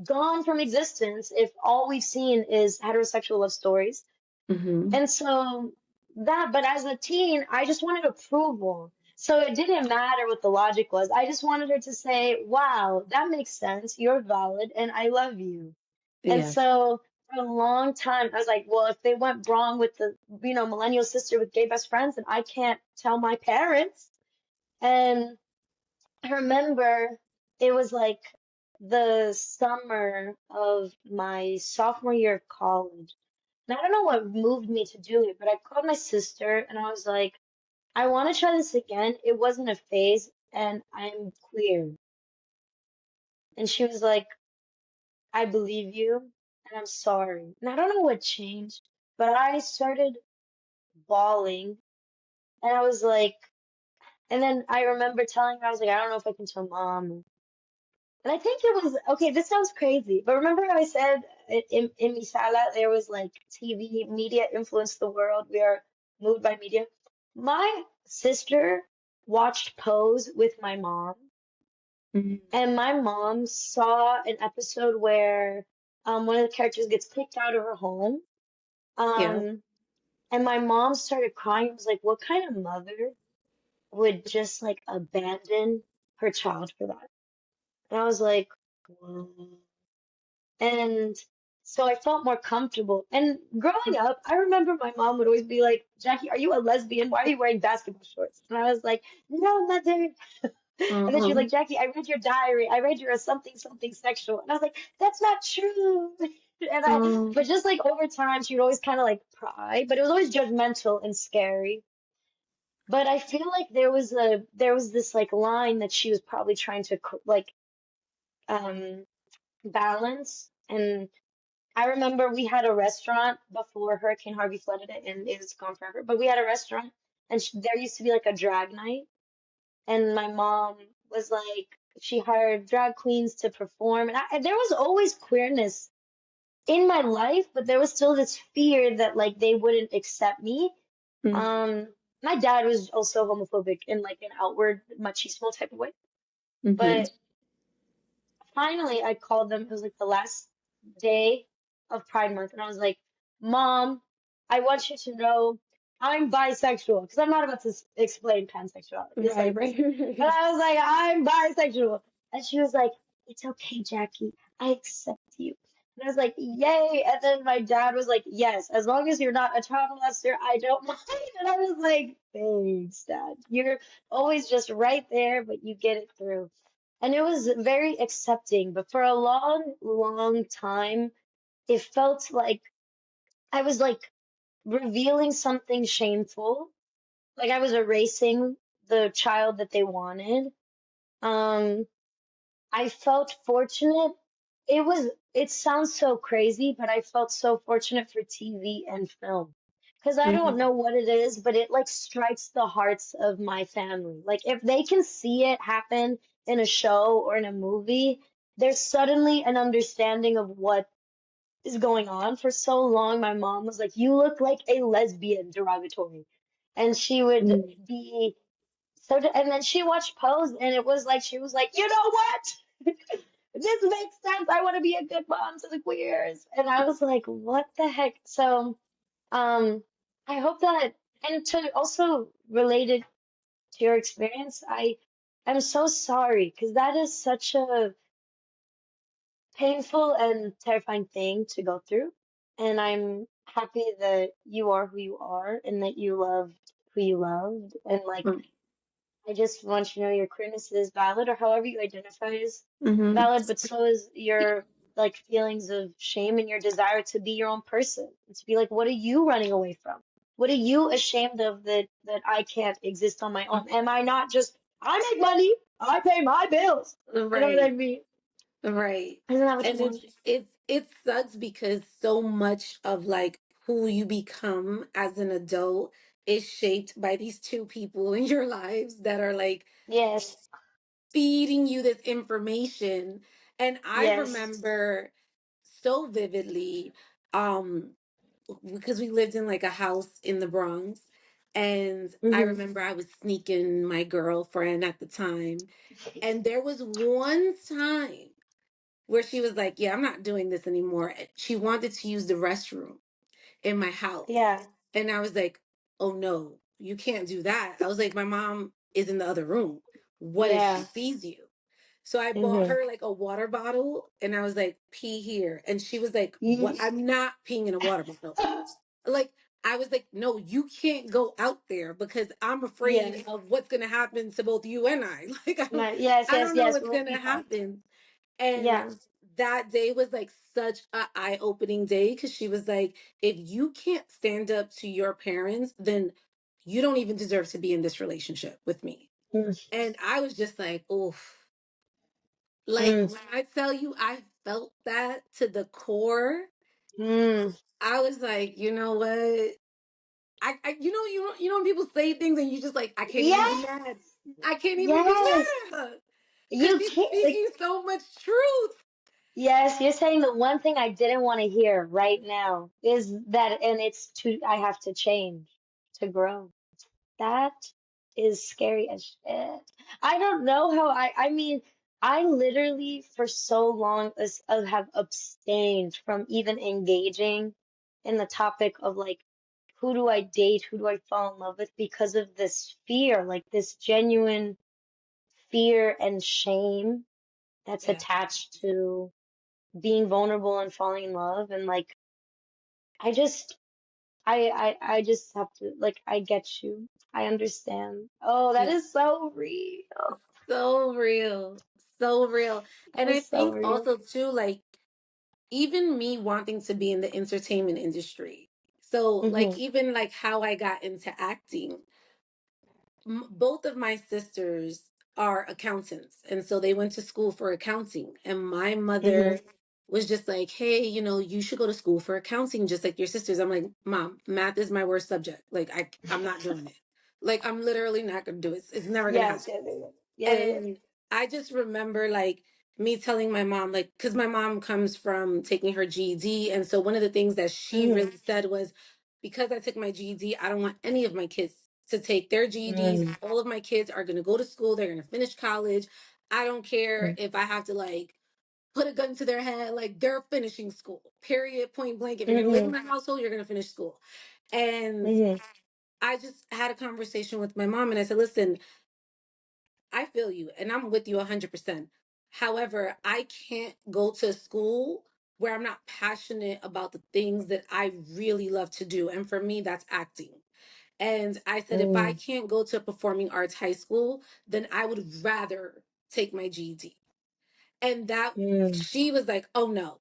[SPEAKER 6] gone from existence if all we've seen is heterosexual love stories?
[SPEAKER 5] Mm-hmm.
[SPEAKER 6] And so but as a teen, I just wanted approval. So it didn't matter what the logic was. I just wanted her to say, wow, that makes sense. You're valid and I love you. And
[SPEAKER 5] Yes.
[SPEAKER 6] so for a long time, I was like, well, if they went wrong with the, millennial sister with gay best friends, then I can't tell my parents. And I remember it was like the summer of my sophomore year of college. And I don't know what moved me to do it, but I called my sister and I was like, I want to try this again. It wasn't a phase and I'm queer. And she was like, I believe you and I'm sorry. And I don't know what changed, but I started bawling and I was like, and then I remember telling her, I was like, I don't know if I can tell mom. And I think it was, okay, this sounds crazy, but remember how I said in mi sala, there was like TV, media influenced the world. We are moved by media. My sister watched Pose with my mom,
[SPEAKER 5] Mm-hmm.
[SPEAKER 6] and my mom saw an episode where one of the characters gets kicked out of her home.
[SPEAKER 5] Yeah.
[SPEAKER 6] Um, and my mom started crying. I was like, what kind of mother would just like abandon her child for that? And I was like, whoa. And so I felt more comfortable. And growing up, I remember my mom would always be like, Jackie, are you a lesbian? Why are you wearing basketball shorts? And I was like, no, mother. And then she was
[SPEAKER 5] Uh-huh.
[SPEAKER 6] like, Jackie, I read your diary. I read you're a something, something sexual. And I was like, that's not true. But just like over time, she would always kind of like pry, but it was always judgmental and scary. But I feel like there was this like line that she was probably trying to like, um, balance. And I remember we had a restaurant before Hurricane Harvey flooded it, and it's gone forever. But we had a restaurant, and there used to be like a drag night, and my mom was like, she hired drag queens to perform, and there was always queerness in my life, but there was still this fear that like they wouldn't accept me.
[SPEAKER 5] Mm-hmm.
[SPEAKER 6] Um, my dad was also homophobic in like an outward machismo type of way,
[SPEAKER 5] Mm-hmm.
[SPEAKER 6] but finally, I called them. It was like the last day of Pride Month, and I was like, Mom, I want you to know I'm bisexual, because I'm not about to explain pansexuality. It's
[SPEAKER 5] Right,
[SPEAKER 6] like
[SPEAKER 5] right,
[SPEAKER 6] this. But
[SPEAKER 5] right.
[SPEAKER 6] I was like, I'm bisexual. And she was like, it's okay, Jackie. I accept you. And I was like, yay. And then my dad was like, yes, as long as you're not a child molester, I don't mind. And I was like, thanks, Dad. You're always just right there, but you get it through. And it was very accepting, but for a long, long time, it felt like I was like revealing something shameful, like I was erasing the child that they wanted. Um, I felt fortunate. It sounds so crazy, but I felt so fortunate for TV and film. Because I don't
[SPEAKER 5] Mm-hmm.
[SPEAKER 6] know what it is, but it like strikes the hearts of my family. Like if they can see it happen in a show or in a movie, there's suddenly an understanding of what is going on. For so long, my mom was like, you look like a lesbian, derogatory. And she would be and then she watched Pose, and it was like, she was like, you know what? This makes sense. I want to be a good mom to the queers. And I was like, what the heck? So, I hope that, and to also relate it to your experience, I'm so sorry, because that is such a painful and terrifying thing to go through. And I'm happy that you are who you are and that you loved who you loved. And like, I just want you to know your queerness is valid, or however you identify is
[SPEAKER 5] Mm-hmm.
[SPEAKER 6] valid, but so is your like feelings of shame and your desire to be your own person. And to be like, what are you running away from? What are you ashamed of that I can't exist on my own? Am I not just I make money, I pay my bills. You know what I
[SPEAKER 5] Right.
[SPEAKER 6] mean?
[SPEAKER 5] Right.
[SPEAKER 6] Isn't that what you
[SPEAKER 5] And
[SPEAKER 6] want?
[SPEAKER 5] it sucks because so much of like who you become as an adult is shaped by these two people in your lives that are like
[SPEAKER 6] Yes,
[SPEAKER 5] feeding you this information. And I
[SPEAKER 6] yes.
[SPEAKER 5] remember so vividly, um, because we lived in like a house in the Bronx. And I
[SPEAKER 6] Hmm.
[SPEAKER 5] remember I was sneaking my girlfriend at the time. And there was one time where she was like, "Yeah, I'm not doing this anymore." She wanted to use the restroom in my house.
[SPEAKER 6] Yeah,
[SPEAKER 5] And I was like, "Oh no, you can't do that." I was like, "My mom is in the other room. What if she
[SPEAKER 6] yeah.
[SPEAKER 5] sees you?" So I bought
[SPEAKER 6] Hmm.
[SPEAKER 5] her like a water bottle and I was like, "Pee here." And she was like, "What? I'm not peeing in a water bottle." Like, I was like, "No, you can't go out there because I'm
[SPEAKER 6] Yeah.
[SPEAKER 5] afraid of what's going to happen to both you and I." Like,
[SPEAKER 6] Yes,
[SPEAKER 5] I
[SPEAKER 6] yes,
[SPEAKER 5] don't know
[SPEAKER 6] yes.
[SPEAKER 5] what's
[SPEAKER 6] We'll
[SPEAKER 5] going to
[SPEAKER 6] be fine.
[SPEAKER 5] happen. And
[SPEAKER 6] Yeah.
[SPEAKER 5] that day was like such a eye-opening day because she was like, if you can't stand up to your parents, then you don't even deserve to be in this relationship with me.
[SPEAKER 6] Mm,
[SPEAKER 5] And I was just like, oof. Like
[SPEAKER 6] mm,
[SPEAKER 5] when I tell you I felt that to the core,
[SPEAKER 6] mm.
[SPEAKER 5] I was like, you know what? You know when people say things and you just like, I can't even be
[SPEAKER 6] Yes,
[SPEAKER 5] mad. I can't even be
[SPEAKER 6] yes.
[SPEAKER 5] mad at her. Because
[SPEAKER 6] You
[SPEAKER 5] she's
[SPEAKER 6] can't like
[SPEAKER 5] speaking so much truth.
[SPEAKER 6] yes, you're saying the one thing I didn't want to hear right now is that, and it's to I have to change to grow. That is scary as shit. I don't know how I mean, I literally for so long have abstained from even engaging in the topic of like who do I date, who do I fall in love with because of this fear, like this genuine fear and shame that's
[SPEAKER 5] Yeah.
[SPEAKER 6] attached to being vulnerable and falling in love. And like I just I just have to like I get you. I understand. Oh, that
[SPEAKER 5] Yeah.
[SPEAKER 6] is so real.
[SPEAKER 5] So real. So real.
[SPEAKER 6] That
[SPEAKER 5] And I
[SPEAKER 6] is so
[SPEAKER 5] think
[SPEAKER 6] real.
[SPEAKER 5] also too, like, even me wanting to be in the entertainment industry. So like
[SPEAKER 6] Hmm.
[SPEAKER 5] even like how I got into acting, both of my sisters are accountants and so they went to school for accounting and my
[SPEAKER 6] Hmm.
[SPEAKER 5] mother was just like, hey, you should go to school for accounting just like your sisters. I'm like, Mom, math is my worst subject. Like I'm not doing it. Like I'm literally not gonna do it. It's never gonna
[SPEAKER 6] Yes,
[SPEAKER 5] happen.
[SPEAKER 6] yes, yes, yes, yes.
[SPEAKER 5] And I just remember like me telling my mom, like, because my mom comes from taking her GED. And so one of the things that she
[SPEAKER 6] Hmm.
[SPEAKER 5] really said was, because I took my GED, I don't want any of my kids to take their GEDs.
[SPEAKER 6] Hmm.
[SPEAKER 5] All of my kids are going to go to school, they're going to finish college. I don't care if I have to like put a gun to their head, like they're finishing school, period, point blank. If you're going to live in
[SPEAKER 6] Hmm.
[SPEAKER 5] my household, you're going to finish school. And
[SPEAKER 6] Hmm.
[SPEAKER 5] I just had a conversation with my mom and I said, listen, I feel you and I'm with you 100%. However, I can't go to school where I'm not passionate about the things that I really love to do. And for me, that's acting. And I said, if I
[SPEAKER 6] Hmm.
[SPEAKER 5] can't go to a performing arts high school, then I would rather take my GED. And that
[SPEAKER 6] Hmm.
[SPEAKER 5] she was like, oh no.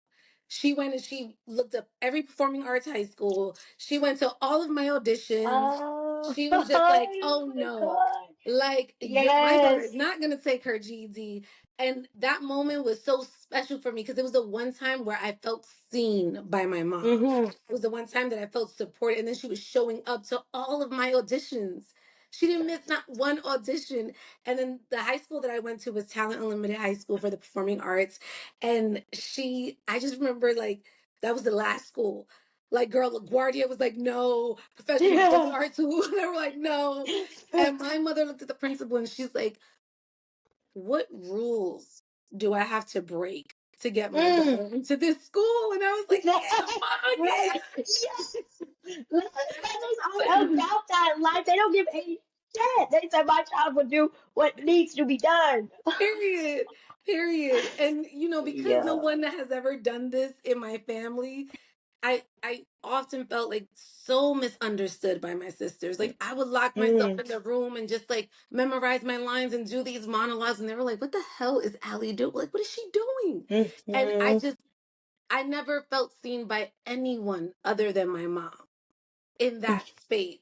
[SPEAKER 5] She went and she looked up every performing arts high school. She went to all of my auditions.
[SPEAKER 6] Oh,
[SPEAKER 5] She was just like,
[SPEAKER 6] oh
[SPEAKER 5] oh
[SPEAKER 6] my
[SPEAKER 5] no.
[SPEAKER 6] God.
[SPEAKER 5] Like my daughter
[SPEAKER 6] Yes.
[SPEAKER 5] is not gonna take her GED. And that moment was so special for me because it was the one time where I felt seen by my mom.
[SPEAKER 6] Hmm.
[SPEAKER 5] It was the one time that I felt supported. And then she was showing up to all of my auditions. She didn't miss not one audition. And then the high school that I went to was Talent Unlimited High School for the Performing Arts. And I just remember like, that was the last school. Like, girl, LaGuardia was like, no. Professional Performing
[SPEAKER 6] Yeah.
[SPEAKER 5] Arts, who they were like, no. And my mother looked at the principal and she's like, what rules do I have to break to get my
[SPEAKER 6] Mm.
[SPEAKER 5] daughter into this school? And I was like, yeah, mom,
[SPEAKER 6] Right. Yes. Let us all about that in life. They don't give a shit. They said my child will do what needs to be done.
[SPEAKER 5] period. Period. And because no
[SPEAKER 6] Yeah.
[SPEAKER 5] one has ever done this in my family, I often felt like so misunderstood by my sisters. Like I would lock myself
[SPEAKER 6] Mm,
[SPEAKER 5] in the room and just like memorize my lines and do these monologues, and they were like, "What the hell is Allie doing? Like, what is she doing?" And
[SPEAKER 6] mm,
[SPEAKER 5] I never felt seen by anyone other than my mom in that space.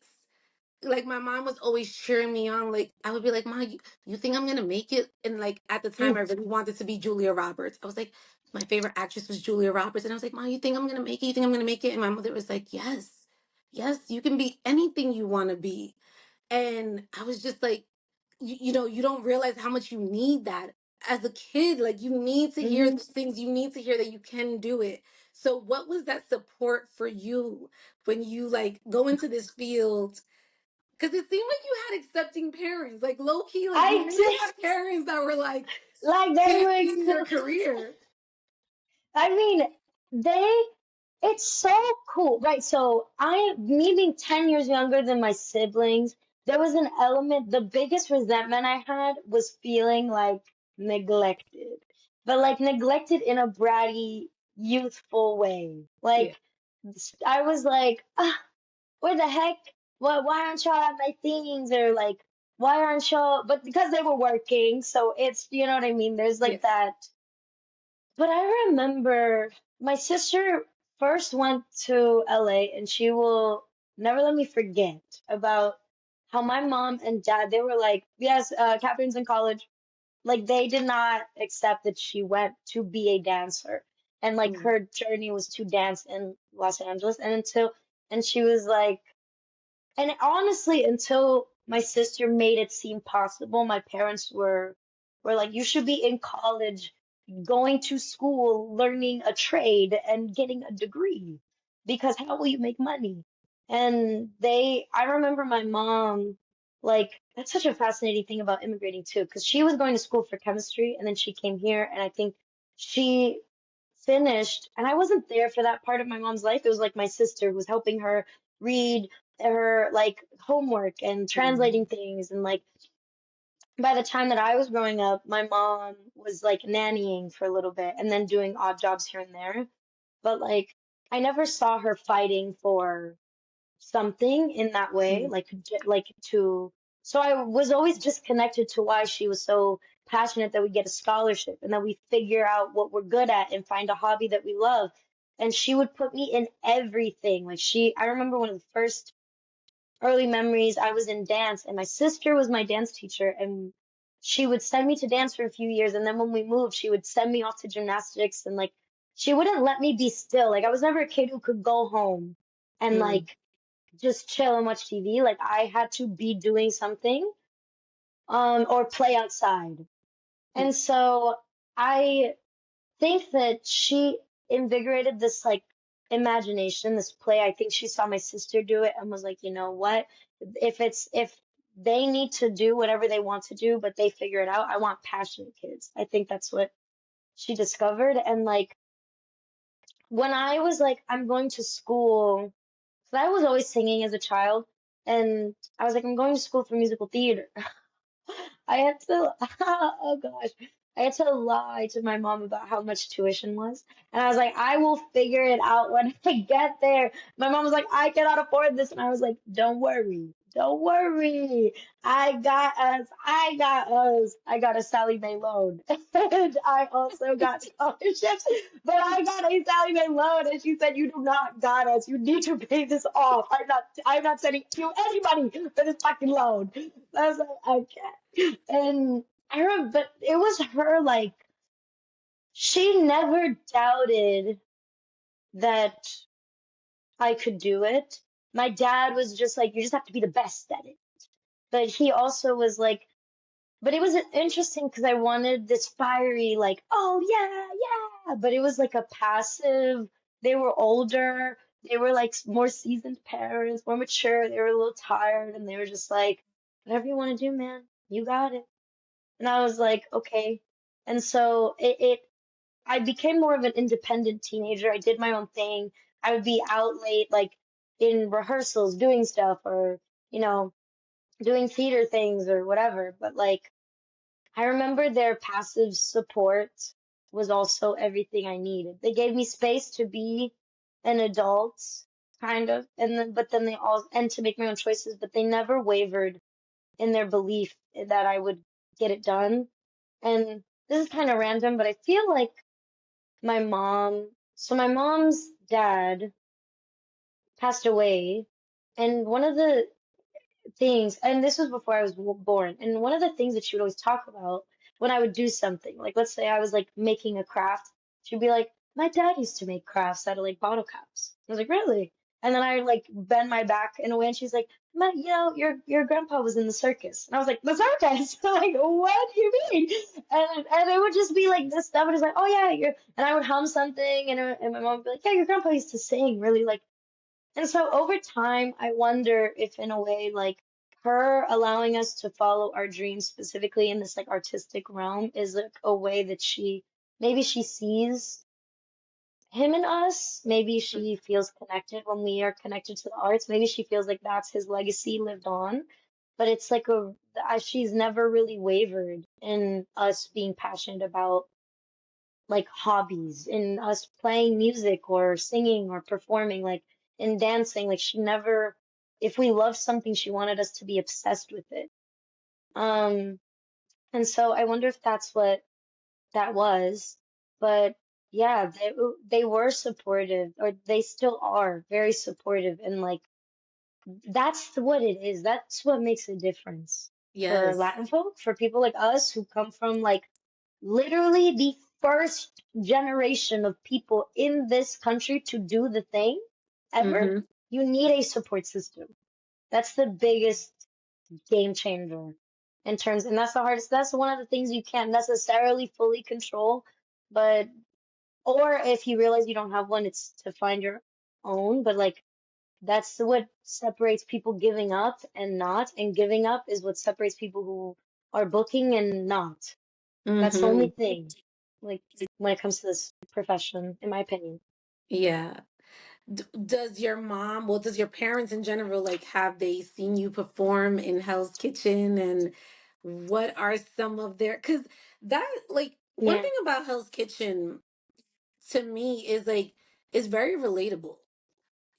[SPEAKER 5] Like my mom was always cheering me on. Like I would be like, "Mom, you think I'm gonna make it?" And like at the time,
[SPEAKER 6] mm.
[SPEAKER 5] I really wanted to be Julia Roberts. I was like, my favorite actress was Julia Roberts, and I was like, "Mom, you think I'm gonna make it? You think I'm gonna make it?" And my mother was like, "Yes, yes, you can be anything you want to be." And I was just like, you know, you don't realize how much you need that as a kid. Like you need to hear
[SPEAKER 6] Mhm.
[SPEAKER 5] these things. You need to hear that you can do it. So, what was that support for you when you like go into this field? Because it seemed like you had accepting parents, like low key, like you
[SPEAKER 6] I
[SPEAKER 5] really
[SPEAKER 6] did,
[SPEAKER 5] had parents that were like
[SPEAKER 6] like they
[SPEAKER 5] championing
[SPEAKER 6] were.
[SPEAKER 5] your career.
[SPEAKER 6] I mean, they, it's so cool, right? So me being 10 years younger than my siblings, there was an element, the biggest resentment I had was feeling like neglected, but like neglected in a bratty, youthful way.
[SPEAKER 5] Yeah,
[SPEAKER 6] Like, I was like, ah, where the heck? Why aren't y'all at my things? Or like, why aren't y'all? But because they were working, so it's, you know what I mean? There's
[SPEAKER 5] yeah.
[SPEAKER 6] like that. But I remember my sister first went to LA and she will never let me forget about how my mom and dad, they were like, yes, Catherine's in college. Like they did not accept that she went to be a dancer. And like
[SPEAKER 5] Mm,
[SPEAKER 6] her journey was to dance in Los Angeles. And she was like, and honestly, until my sister made it seem possible, my parents were like, you should be in college, going to school, learning a trade and getting a degree because how will you make money? And I remember my mom, like, that's such a fascinating thing about immigrating too, because she was going to school for chemistry and then she came here and I think she finished, and I wasn't there for that part of my mom's life. It was like my sister who was helping her read her like homework and translating
[SPEAKER 5] mm,
[SPEAKER 6] things. And like by the time that I was growing up, my mom was like nannying for a little bit and then doing odd jobs here and there. But like I never saw her fighting for something in that way,
[SPEAKER 5] mm,
[SPEAKER 6] like to. So I was always just connected to why she was so passionate that we get a scholarship and that we figure out what we're good at and find a hobby that we love. And she would put me in everything. I remember one of the first early memories, I was in dance and my sister was my dance teacher and she would send me to dance for a few years. And then when we moved, she would send me off to gymnastics and like, she wouldn't let me be still. Like I was never a kid who could go home and
[SPEAKER 5] mm,
[SPEAKER 6] like just chill and watch TV. Like I had to be doing something, or play outside.
[SPEAKER 5] mm.
[SPEAKER 6] And so I think that she invigorated this like imagination, this play. I think she saw my sister do it and was like, you know what? If they need to do whatever they want to do, but they figure it out, I want passionate kids. I think that's what she discovered. And like when I was like, I'm going to school, so I was always singing as a child, and I was like, I'm going to school for musical theater. I had to, oh gosh, I had to lie to my mom about how much tuition was. And I was like, I will figure it out when I get there. My mom was like, I cannot afford this. And I was like, don't worry. Don't worry. I got us. I got us. I got a Sally Mae loan. And I also got scholarships, but I got a Sally Mae loan. And she said, you do not got us. You need to pay this off. I'm not sending you any money for this fucking loan. I was like, okay. And I remember, but it was her, like, she never doubted that I could do it. My dad was just like, you just have to be the best at it. But he also was like, but it was interesting because I wanted this fiery, like, oh yeah, yeah. But it was like a passive, they were older, they were like more seasoned parents, more mature, they were a little tired, and they were just like, whatever you want to do, man, you got it. And I was like, okay. And so I became more of an independent teenager. I did my own thing. I would be out late, like in rehearsals, doing stuff or, you know, doing theater things or whatever. But like, I remember their passive support was also everything I needed. They gave me space to be an adult, kind of, and then but then they all and to make my own choices, but they never wavered in their belief that I would get it done. And this is kind of random, but I feel like my mom's dad passed away, and one of the things, and this was before I was born, and one of the things that she would always talk about when I would do something, like let's say I was like making a craft, she'd be like, my dad used to make crafts out of like bottle caps. I was like, really? And then I like bend my back in a way, and she's like, your grandpa was in the circus. And I was like, the circus? Like, what do you mean? And it would just be like this stuff, and it's like, oh yeah, and I would hum something, and my mom would be like, yeah, your grandpa used to sing really like. And so over time, I wonder if in a way, like her allowing us to follow our dreams specifically in this like artistic realm is like a way that maybe she sees him in us. Maybe she feels connected when we are connected to the arts. Maybe she feels like that's his legacy lived on. But it's like she's never really wavered in us being passionate about like hobbies in us playing music or singing or performing, like in dancing. Like she never, if we loved something, she wanted us to be obsessed with it. Um, and so I wonder if that's what that was. But yeah, they were supportive, or they still are very supportive, and like that's what it is. That's what makes a difference for
[SPEAKER 5] Yes.
[SPEAKER 6] Latin folk, for people like us who come from like literally the first generation of people in this country to do the thing ever.
[SPEAKER 5] Mm-hmm.
[SPEAKER 6] You need a support system. That's the biggest game changer in terms, and that's the hardest. That's one of the things you can't necessarily fully control, but, or if you realize you don't have one, it's to find your own. But like, that's what separates people giving up and not, and giving up is what separates people who are booking and not. That's the only
[SPEAKER 5] Mm-hmm.
[SPEAKER 6] thing, like, when it comes to this profession, in my opinion.
[SPEAKER 5] Yeah. Does your mom, well, does your parents in general, like, have they seen you perform in Hell's Kitchen? And what are some of their, because that, like, one
[SPEAKER 6] Yeah.
[SPEAKER 5] thing about Hell's Kitchen to me is like, is very relatable.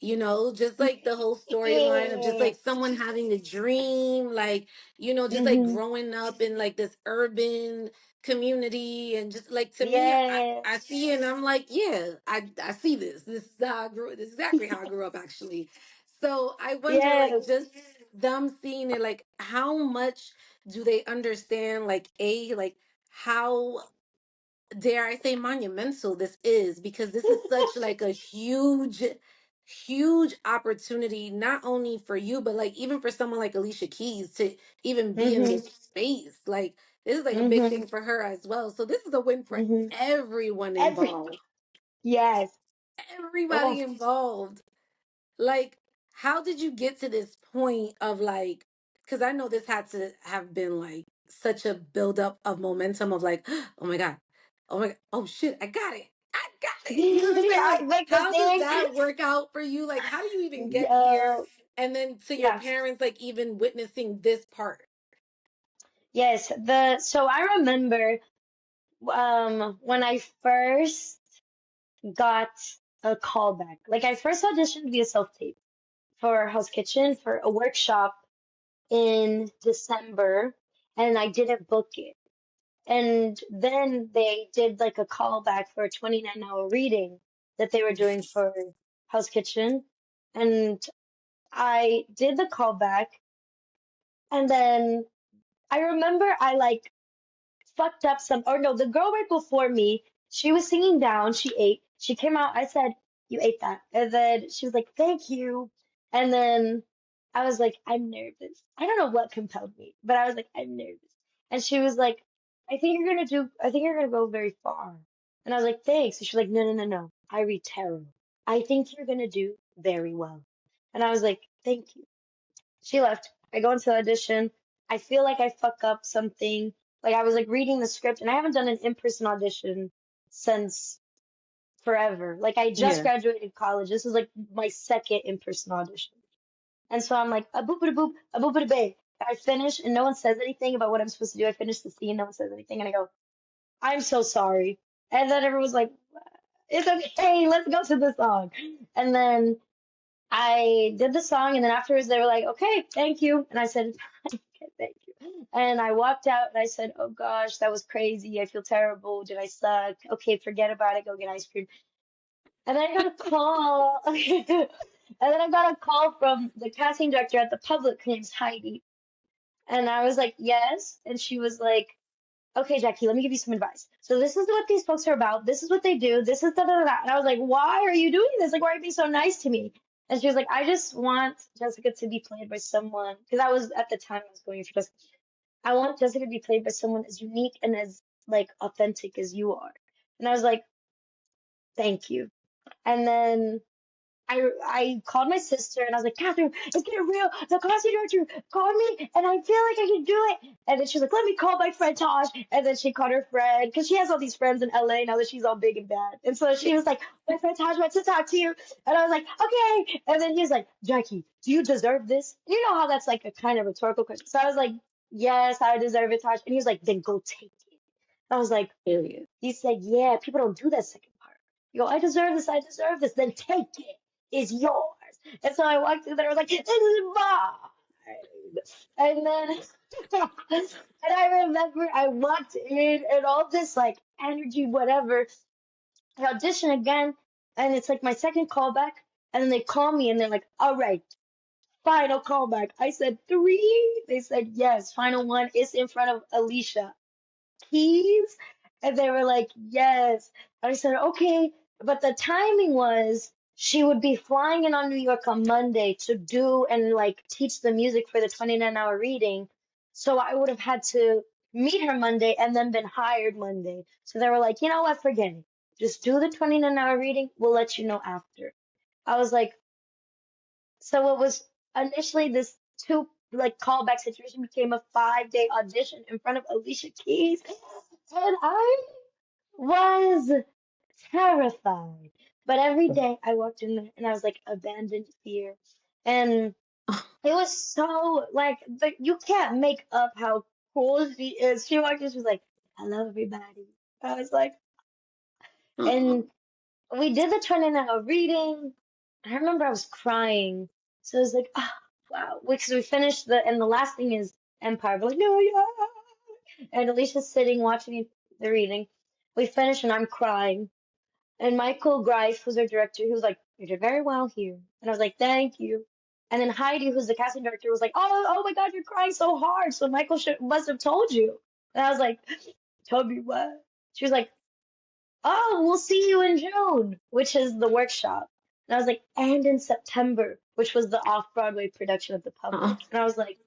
[SPEAKER 5] Just like the whole storyline of just
[SPEAKER 6] Yeah.
[SPEAKER 5] like someone having a dream, like, just like
[SPEAKER 6] Mm-hmm.
[SPEAKER 5] growing up in like this urban community. And just like to me, I
[SPEAKER 6] Yes.
[SPEAKER 5] see it and I'm like, yeah, I see this. This is exactly how I grew up actually. So I wonder, like,
[SPEAKER 6] Yes.
[SPEAKER 5] just them seeing it, like, how much do they understand, like how, dare I say, monumental this is, because this is such like a huge opportunity, not only for you, but like even for someone like Alicia Keys to even be in
[SPEAKER 6] Mm-hmm.
[SPEAKER 5] this space. Like, this is like a big
[SPEAKER 6] Mm-hmm.
[SPEAKER 5] thing for her as well. So this is a win for
[SPEAKER 6] Mm-hmm.
[SPEAKER 5] everyone
[SPEAKER 6] Every,
[SPEAKER 5] involved.
[SPEAKER 6] yes. Oh.
[SPEAKER 5] Everybody involved. Like, how did you get to this point of like, because I know this had to have been like such a buildup of momentum of like, oh my God, oh my God, oh shit, I got it. I got it. You know what I'm saying?
[SPEAKER 6] I
[SPEAKER 5] Like,
[SPEAKER 6] like the
[SPEAKER 5] how does
[SPEAKER 6] thing.
[SPEAKER 5] that work out for you? Like, how do you even get here?
[SPEAKER 6] Yo.
[SPEAKER 5] And then to your
[SPEAKER 6] Yeah.
[SPEAKER 5] parents, like even witnessing this part.
[SPEAKER 6] Yes. So I remember when I first got a callback. Like I first auditioned via self-tape for Hell's Kitchen for a workshop in December, and I didn't book it. And then they did like a callback for a 29-hour reading that they were doing for Hell's Kitchen. And I did the callback, and then I remember I like fucked up some, or no, the girl right before me, she was singing down, she ate, she came out, I said, you ate that. And then she was like, thank you. And then I was like, I'm nervous. I don't know what compelled me, but I was like, I'm nervous. And she was like, I think you're gonna go very far. And I was like, thanks. And she's like, no, no, no, no. I read tarot. I think you're gonna do very well. And I was like, thank you. She left. I go into the audition. I feel like I fuck up something. Like I was like reading the script, and I haven't done an in-person audition since forever. Like I just
[SPEAKER 5] Yeah.
[SPEAKER 6] graduated college. This is like my second in-person audition. And so I'm like, a boop a boop, a boop a bay. I finish and no one says anything about what I'm supposed to do. I finish the scene, no one says anything, and I go, I'm so sorry. And then everyone's like, it's okay, let's go to the song. And then I did the song, and then afterwards they were like, okay, thank you. And I said, okay, thank you. And I walked out and I said, oh gosh, that was crazy. I feel terrible. Did I suck? Okay, forget about it. Go get ice cream. And then I got a call. And then I got a call from the casting director at the public. Her name's Heidi. And I was like, yes. And she was like, okay, Jackie, let me give you some advice. So this is what these folks are about. This is what they do. This is da da da. Da. And I was like, why are you doing this? Like, why are you being so nice to me? And she was like, I just want Jessica to be played by someone, because I was at the time I was going for Jessica. I want Jessica to be played by someone as unique and as like authentic as you are. And I was like, thank you. And then I called my sister and I was like, Catherine, it's getting real. The casting director called me and I feel like I can do it. And then she's like, let me call my friend Tosh. And then she called her friend because she has all these friends in LA now that she's all big and bad. And so she was like, my friend Tosh wants to talk to you. And I was like, okay. And then he was like, Jackie, do you deserve this? You know how that's like a kind of rhetorical question. So I was like, yes, I deserve it, Tosh. And he was like, then go take it. I was like,
[SPEAKER 5] Period.
[SPEAKER 6] he said, yeah, people don't do that second part. You go, I deserve this, I deserve this. Then take it. Is yours. And so I walked through there. I was like, this is mine. And then, and I remember I walked in and all this like energy, whatever. I audition again, and it's like my second callback. And then they call me and they're like, all right, final callback. I said 3. They said, yes, final one is in front of Alicia Keys. And they were like, yes. And I said, okay. But the timing was she would be flying in on New York on Monday to do and like teach the music for the 29-hour reading. So I would have had to meet her Monday and then been hired Monday. So they were like, you know what, forget it. Just do the 29-hour reading. We'll let you know after. I was like, so what was initially this 2 like callback situation became a 5-day audition in front of Alicia Keys. And I was terrified. But every day I walked in there and I was like abandoned fear. And it was so like you can't make up how cool she is. She walked in, she was like, hello everybody. I was like, and we did the 29-hour reading. I remember I was crying. So I was like, oh, wow. Because we finished and the last thing is Empire. We're like, no, yeah. And Alicia's sitting watching the reading. We finish and I'm crying. And Michael Greif, who's our director, he was like, you did very well here. And I was like, thank you. And then Heidi, who's the casting director, was like, oh my God, you're crying so hard. So Michael must have told you. And I was like, told me what? She was like, oh, we'll see you in June, which is the workshop. And I was like, and in September, which was the off-Broadway production of the public. And I was like,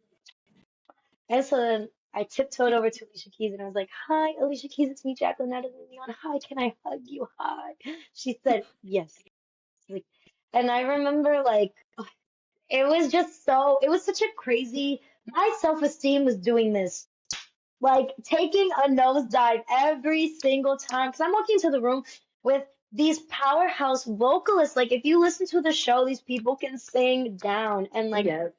[SPEAKER 6] and so then I tiptoed over to Alicia Keys and I was like, hi, Alicia Keys, it's me, Jacqueline out of the Neon. Hi, can I hug you? Hi. She said, yes. Like, and I remember like, it was just so, it was such a crazy, my self-esteem was doing this, like taking a nosedive every single time. Because I'm walking into the room with these powerhouse vocalists. Like, if you listen to the show, these people can sing down. And like,
[SPEAKER 5] Yes.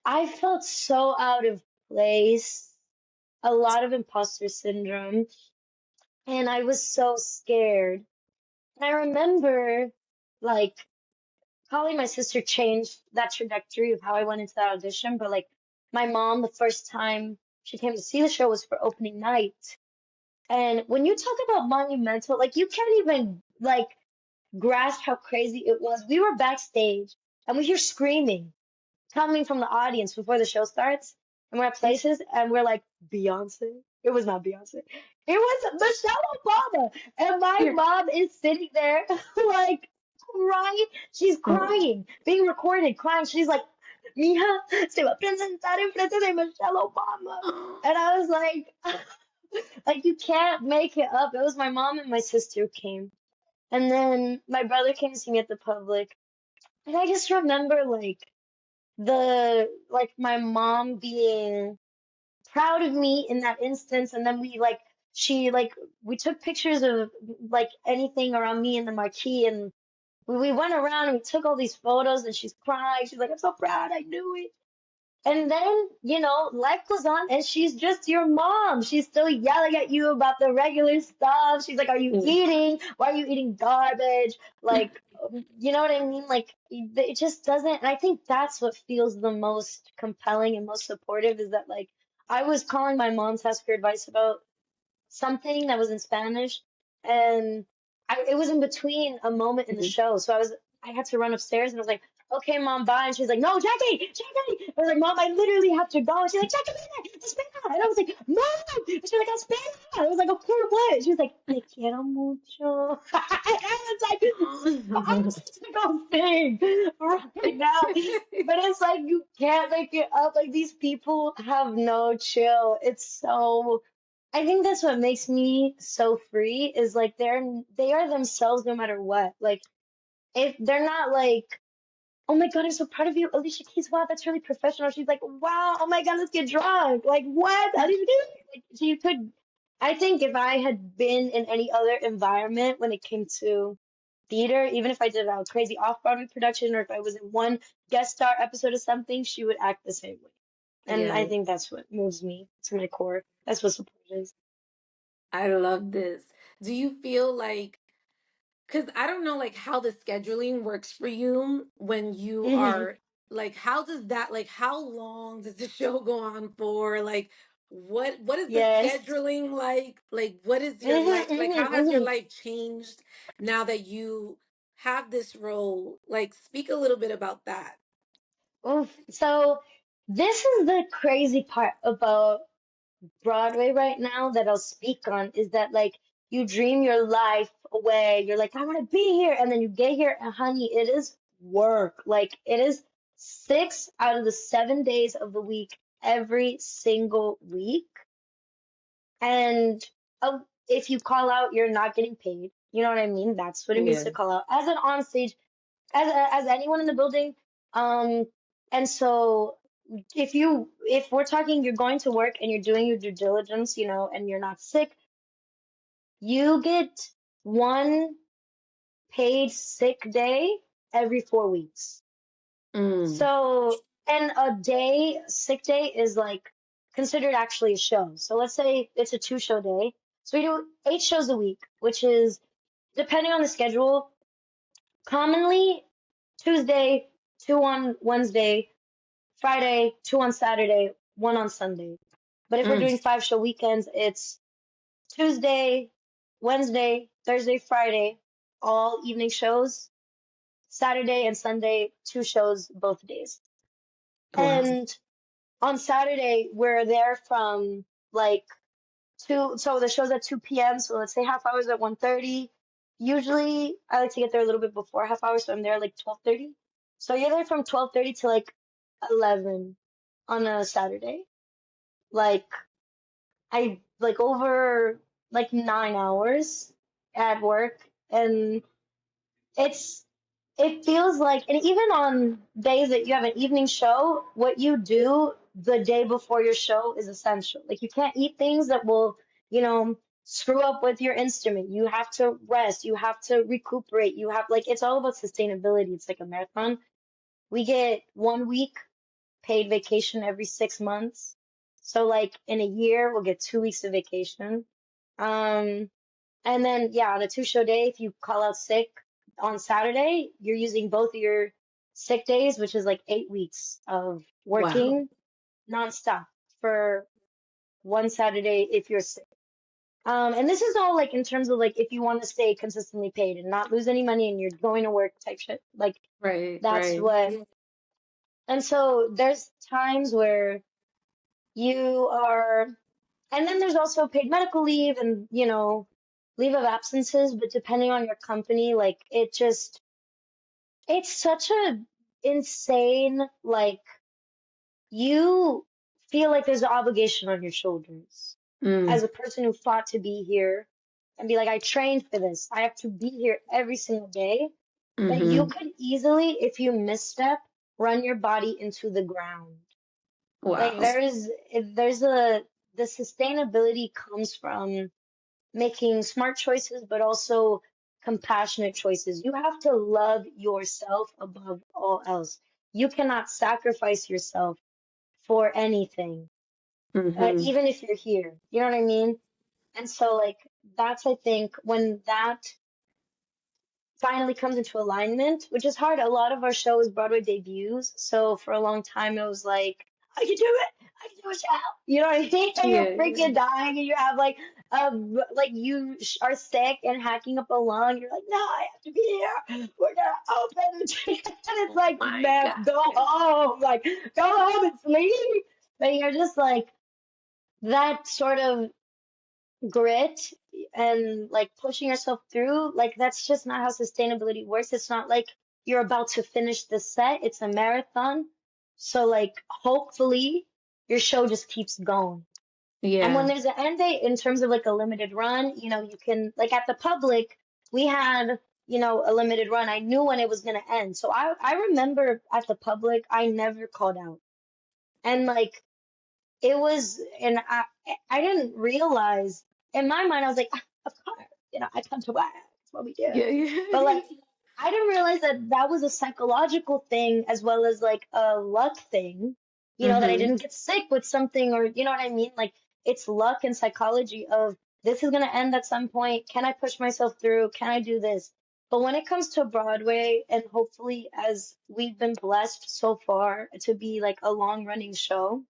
[SPEAKER 6] I felt so out of place, a lot of imposter syndrome, and I was so scared. And I remember, like, calling my sister changed that trajectory of how I went into that audition. But like, my mom, the first time she came to see the show was for opening night. And when you talk about monumental, like, you can't even like grasp how crazy it was. We were backstage and we hear screaming coming from the audience before the show starts, and we're at places and we're like, Beyonce? It was not Beyonce. It was Michelle Obama. And my mom is sitting there like crying. She's crying, being recorded, crying. She's like, Mija, se va a presentar en frente de Michelle Obama. And I was like you can't make it up. It was my mom and my sister who came. And then my brother came to see me at the public. And I just remember like my mom being proud of me in that instance, and then we took pictures of like anything around me in the marquee, and we went around and we took all these photos, and she's crying, she's like, I'm so proud, I knew it. And then, life goes on and she's just your mom. She's still yelling at you about the regular stuff. She's like, are you eating? Why are you eating garbage? Like, you know what I mean? Like it just doesn't, and I think that's what feels the most compelling and most supportive is that like I was calling my mom to ask her advice about something that was in Spanish, and it was in between a moment in the
[SPEAKER 5] Mhm.
[SPEAKER 6] show, so I had to run upstairs, and I was like, "Okay, mom, bye." And she was like, "No, Jackie." I was like, "Mom, I literally have to go." And she's like, "Jackie, espera." And I was like, "Mom!" And she's like, "Espera." I was like, "Oh, por what?" She was like, "Te quiero mucho." I was like, I
[SPEAKER 5] Oh.
[SPEAKER 6] was to go sing right now. But it's like you can't make it up. Like these people have no chill. It's so I think that's what makes me so free is like they are themselves no matter what. Like if they're not like, oh my God, I'm so proud of you, Alicia Keys. Wow, that's really professional. She's like, wow, oh my God, let's get drunk. Like what? How did you do it? Like, so you could. I think if I had been in any other environment when it came to theater, even if I did a crazy off-Broadway production or if I was in one guest star episode of something, she would act the same way. And I
[SPEAKER 5] Yeah,
[SPEAKER 6] think that's what moves me to my core. That's what support is.
[SPEAKER 5] I love this. Do you feel like, because I don't know like how the scheduling works for you when you
[SPEAKER 6] Hmm.
[SPEAKER 5] are like, how does that like how long does the show go on for? Like what is the
[SPEAKER 6] Yes.
[SPEAKER 5] scheduling like? Like what is your
[SPEAKER 6] Hmm.
[SPEAKER 5] life like
[SPEAKER 6] Hmm.
[SPEAKER 5] how has your
[SPEAKER 6] Hmm.
[SPEAKER 5] life changed now that you have this role? Like speak a little bit about that.
[SPEAKER 6] Oof. So this is the crazy part about Broadway right now that I'll speak on is that like you dream your life away. You're like, I want to be here. And then you get here and honey, it is work. Like it is 6 out of the 7 days of the week, every single week. And if you call out, you're not getting paid. You know what I mean? That's what it means
[SPEAKER 5] Yeah.
[SPEAKER 6] to call out as an onstage, as anyone in the building. Um, and so if we're talking, you're going to work and you're doing your due diligence, you know, and you're not sick, you get one paid sick day every 4 weeks.
[SPEAKER 5] Mm.
[SPEAKER 6] So, and a day, sick day is like considered actually a show. So let's say it's a 2 show day. So we do 8 shows a week, which is depending on the schedule, commonly Tuesday, two on Wednesday, Friday, two on Saturday, one on Sunday. But if we're
[SPEAKER 5] Mm.
[SPEAKER 6] doing 5 show weekends, it's Tuesday, Wednesday, Thursday, Friday, all evening shows. Saturday and Sunday, 2 shows both days.
[SPEAKER 5] Wow.
[SPEAKER 6] And on Saturday, we're there from like so the show's at 2 p.m. So let's say half hours at 1:30. Usually I like to get there a little bit before half hour, so I'm there like 12:30. So you're there from 12:30 to like 11 on a Saturday. Like I like over like 9 hours at work, and it's it feels like, and even on days that you have an evening show, what you do the day before your show is essential. Like you can't eat things that will, you know, screw up with your instrument. You have to rest, you have to recuperate, you have like it's all about sustainability. It's like a marathon. We get 1 week paid vacation every 6 months. So like in a year, we'll get 2 weeks of vacation. Um, and then yeah, on a 2 show day, if you call out sick on Saturday, you're using both of your sick days, which is like 8 weeks of
[SPEAKER 5] Wow.
[SPEAKER 6] working nonstop for one Saturday if you're sick. And this is all like in terms of like if you want to stay consistently paid and not lose any money and you're going to work type shit. Like
[SPEAKER 5] Right,
[SPEAKER 6] that's
[SPEAKER 5] right.
[SPEAKER 6] what. And so there's times where you are, and then there's also paid medical leave and, you know, leave of absences, but depending on your company, like it's such a insane, like you feel like there's an obligation on your shoulders as
[SPEAKER 5] Mm.
[SPEAKER 6] a person who fought to be here and be like, I trained for this. I have to be here every single day. But you
[SPEAKER 5] Mm-hmm.
[SPEAKER 6] could easily, if you misstep, run your body into the ground. Like
[SPEAKER 5] Wow.
[SPEAKER 6] there's the sustainability comes from making smart choices, but also compassionate choices. You have to love yourself above all else. You cannot sacrifice yourself for anything,
[SPEAKER 5] Mm-hmm.
[SPEAKER 6] even if you're here. You know what I mean? And so, like, that's, I think, when that finally comes into alignment, which is hard. A lot of our show is Broadway debuts, so for a long time it was like, I can do it, I can do a show. You know what I mean? And you're
[SPEAKER 5] Yeah, yeah.
[SPEAKER 6] freaking dying, and you have like you are sick and hacking up a lung. You're like, no, I have to be here. We're gonna open the ticket, and it's
[SPEAKER 5] Oh
[SPEAKER 6] like,
[SPEAKER 5] my
[SPEAKER 6] man,
[SPEAKER 5] God.
[SPEAKER 6] go home, like go home and sleep. But you're just like that sort of grit and like pushing yourself through, like that's just not how sustainability works. It's not like you're about to finish the set, it's a marathon. So like hopefully your show just keeps going. And when
[SPEAKER 5] Yeah.
[SPEAKER 6] there's an end date in terms of like a limited run, you can like at the public, we had, a limited run. I knew when it was gonna end. So I remember at the public, I never called out. And like it was, and I didn't realize in my mind, I was like, "Ah, of course, I come to work. That's what we do."
[SPEAKER 5] Yeah,
[SPEAKER 6] But
[SPEAKER 5] yeah.
[SPEAKER 6] like, I didn't realize that that was a psychological thing as well as like a luck thing, that I
[SPEAKER 5] Mm-hmm.
[SPEAKER 6] didn't get sick with something or, you know what I mean? Like, it's luck and psychology of this is going to end at some point. Can I push myself through? Can I do this? But when it comes to Broadway, and hopefully as we've been blessed so far to be like a long running show,